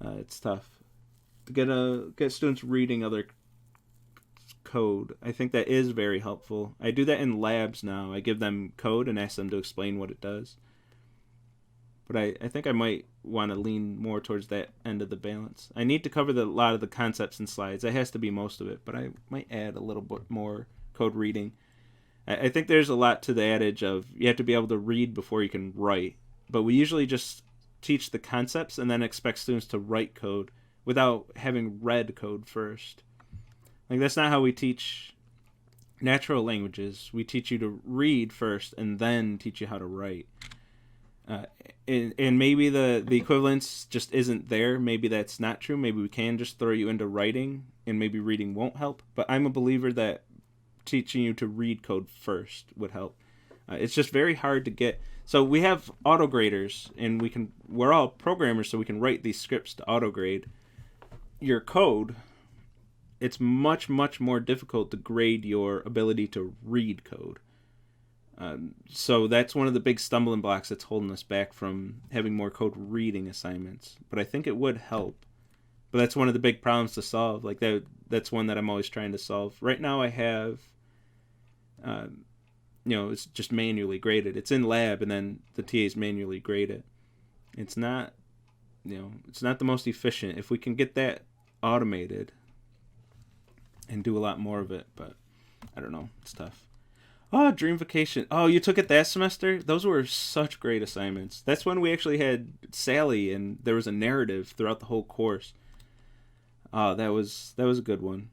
It's tough to get students reading other code. I think that is very helpful. I do that in labs now. I give them code and ask them to explain what it does. But I think I might want to lean more towards that end of the balance. I need to cover a lot of the concepts in slides. That has to be most of it, but I might add a little bit more code reading. I think there's a lot to the adage of you have to be able to read before you can write. But we usually just teach the concepts and then expect students to write code without having read code first. Like, that's not how we teach natural languages. We teach you to read first and then teach you how to write. And maybe the equivalence just isn't there. Maybe that's not true. Maybe we can just throw you into writing and maybe reading won't help. But I'm a believer that teaching you to read code first would help. It's just very hard to get. So we have auto graders, and we're all programmers, so we can write these scripts to auto grade your code. It's much, much more difficult to grade your ability to read code. So that's one of the big stumbling blocks that's holding us back from having more code reading assignments. But I think it would help. But that's one of the big problems to solve. Like that's one that I'm always trying to solve. Right now I have, it's just manually graded. It's in lab, and then the TAs manually grade it. It's not, it's not the most efficient. If we can get that automated and do a lot more of it, but I don't know. It's tough. Oh, Dream Vacation. Oh, you took it that semester? Those were such great assignments. That's when we actually had Sally, and there was a narrative throughout the whole course. Oh, that was a good one.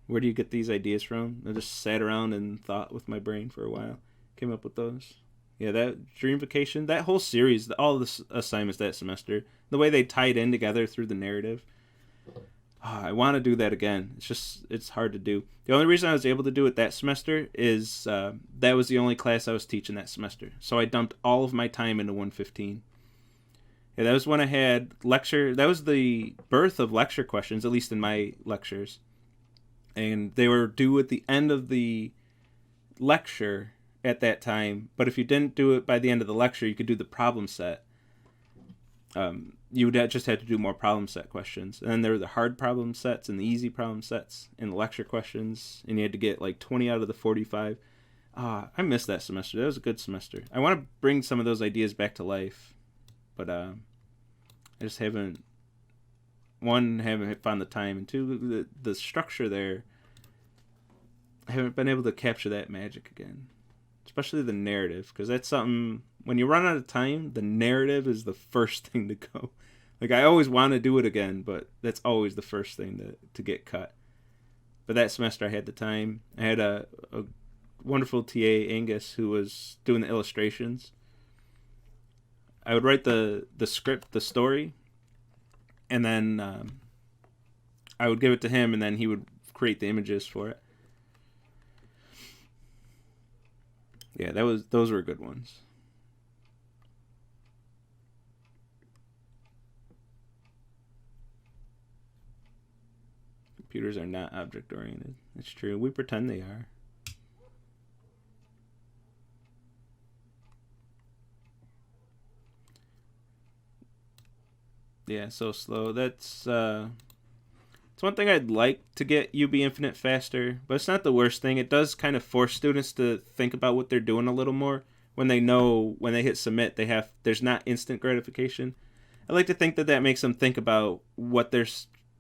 Where do you get these ideas from? I just sat around and thought with my brain for a while. Came up with those. Yeah, that Dream Vacation, that whole series, all the assignments that semester, the way they tied in together through the narrative. Oh, I want to do that again. It's hard to do. The only reason I was able to do it that semester is that was the only class I was teaching that semester. So I dumped all of my time into 115. Yeah, that was when I had lecture. That was the birth of lecture questions, at least in my lectures. And they were due at the end of the lecture at that time. But if you didn't do it by the end of the lecture, you could do the problem set. You would just have to do more problem set questions. And then there were the hard problem sets and the easy problem sets and the lecture questions. And you had to get like 20 out of the 45. I missed that semester. That was a good semester. I want to bring some of those ideas back to life. But I just haven't found the time. And two, the structure there, I haven't been able to capture that magic again. Especially the narrative. Because that's something, when you run out of time, the narrative is the first thing to go. Like, I always want to do it again, but that's always the first thing to get cut. But that semester I had the time. I had a wonderful TA, Angus, who was doing the illustrations. I would write the script, the story, and then I would give it to him, and then he would create the images for it. Yeah, those were good ones. computers are not object-oriented. It's true. We pretend they are. Yeah, so slow. That's it's one thing I'd like to get UB Infinite faster, but it's not the worst thing. It does kind of force students to think about what they're doing a little more when they know when they hit submit there's not instant gratification. I like to think that makes them think about what they're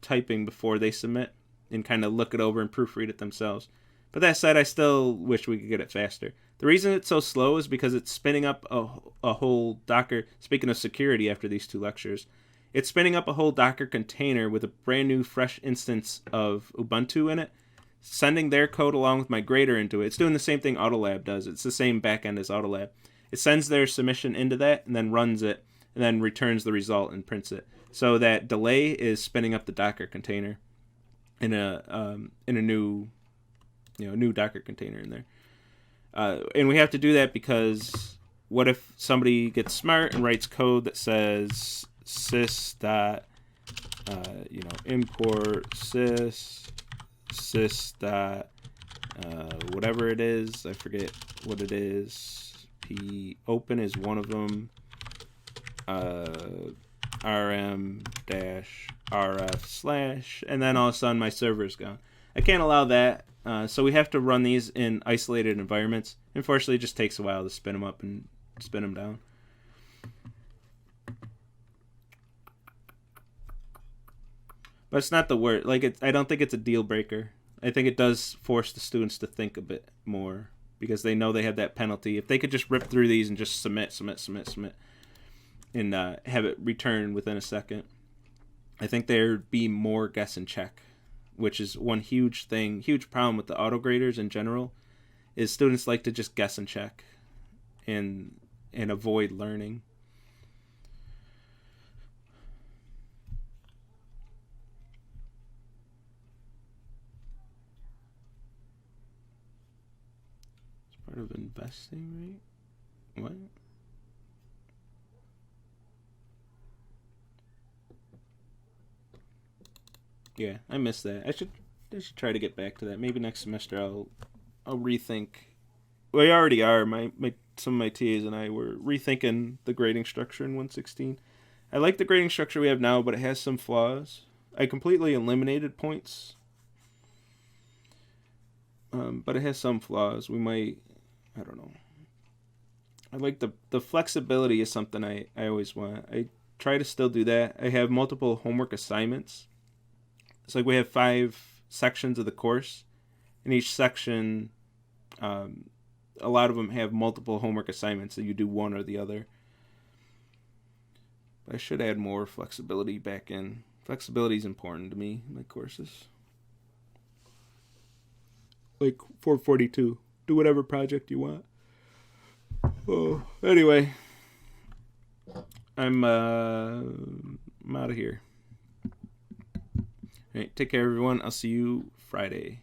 typing before they submit and kind of look it over and proofread it themselves. But that said, I still wish we could get it faster. The reason it's so slow is because it's spinning up a whole Docker. Speaking of security, after these 2 lectures, it's spinning up a whole Docker container with a brand new fresh instance of Ubuntu in it, sending their code along with my grader into it. It's doing the same thing Autolab does. It's the same backend as Autolab. It sends their submission into that and then runs it and then returns the result and prints it. So that delay is spinning up the Docker container in a new Docker container in there. And we have to do that because what if somebody gets smart and writes code that says sys dot import sys dot whatever it is, I forget what it is. P open is one of them. rm dash rf slash, and then all of a sudden my server is gone. I can't allow that, so we have to run these in isolated environments. Unfortunately, it just takes a while to spin them up and spin them down. But it's not the worst. I don't think it's a deal breaker. I think it does force the students to think a bit more because they know they have that penalty. If they could just rip through these and just submit, and have it return within a second, I think there'd be more guess and check, which is one huge problem with the auto graders in general, is students like to just guess and check and avoid learning. It's part of investing, right? What? Yeah, I missed that. I should try to get back to that. Maybe next semester I'll rethink. We already are. Some of my TAs and I were rethinking the grading structure in 116. I like the grading structure we have now, but it has some flaws. I completely eliminated points, but it has some flaws. We might, I don't know. I like the flexibility is something I always want. I try to still do that. I have multiple homework assignments. It's like we have 5 sections of the course, and each section, a lot of them have multiple homework assignments, so you do one or the other. But I should add more flexibility back in. Flexibility is important to me in my courses. Like 442, do whatever project you want. Oh, anyway, I'm out of here. All right, take care, everyone. I'll see you Friday.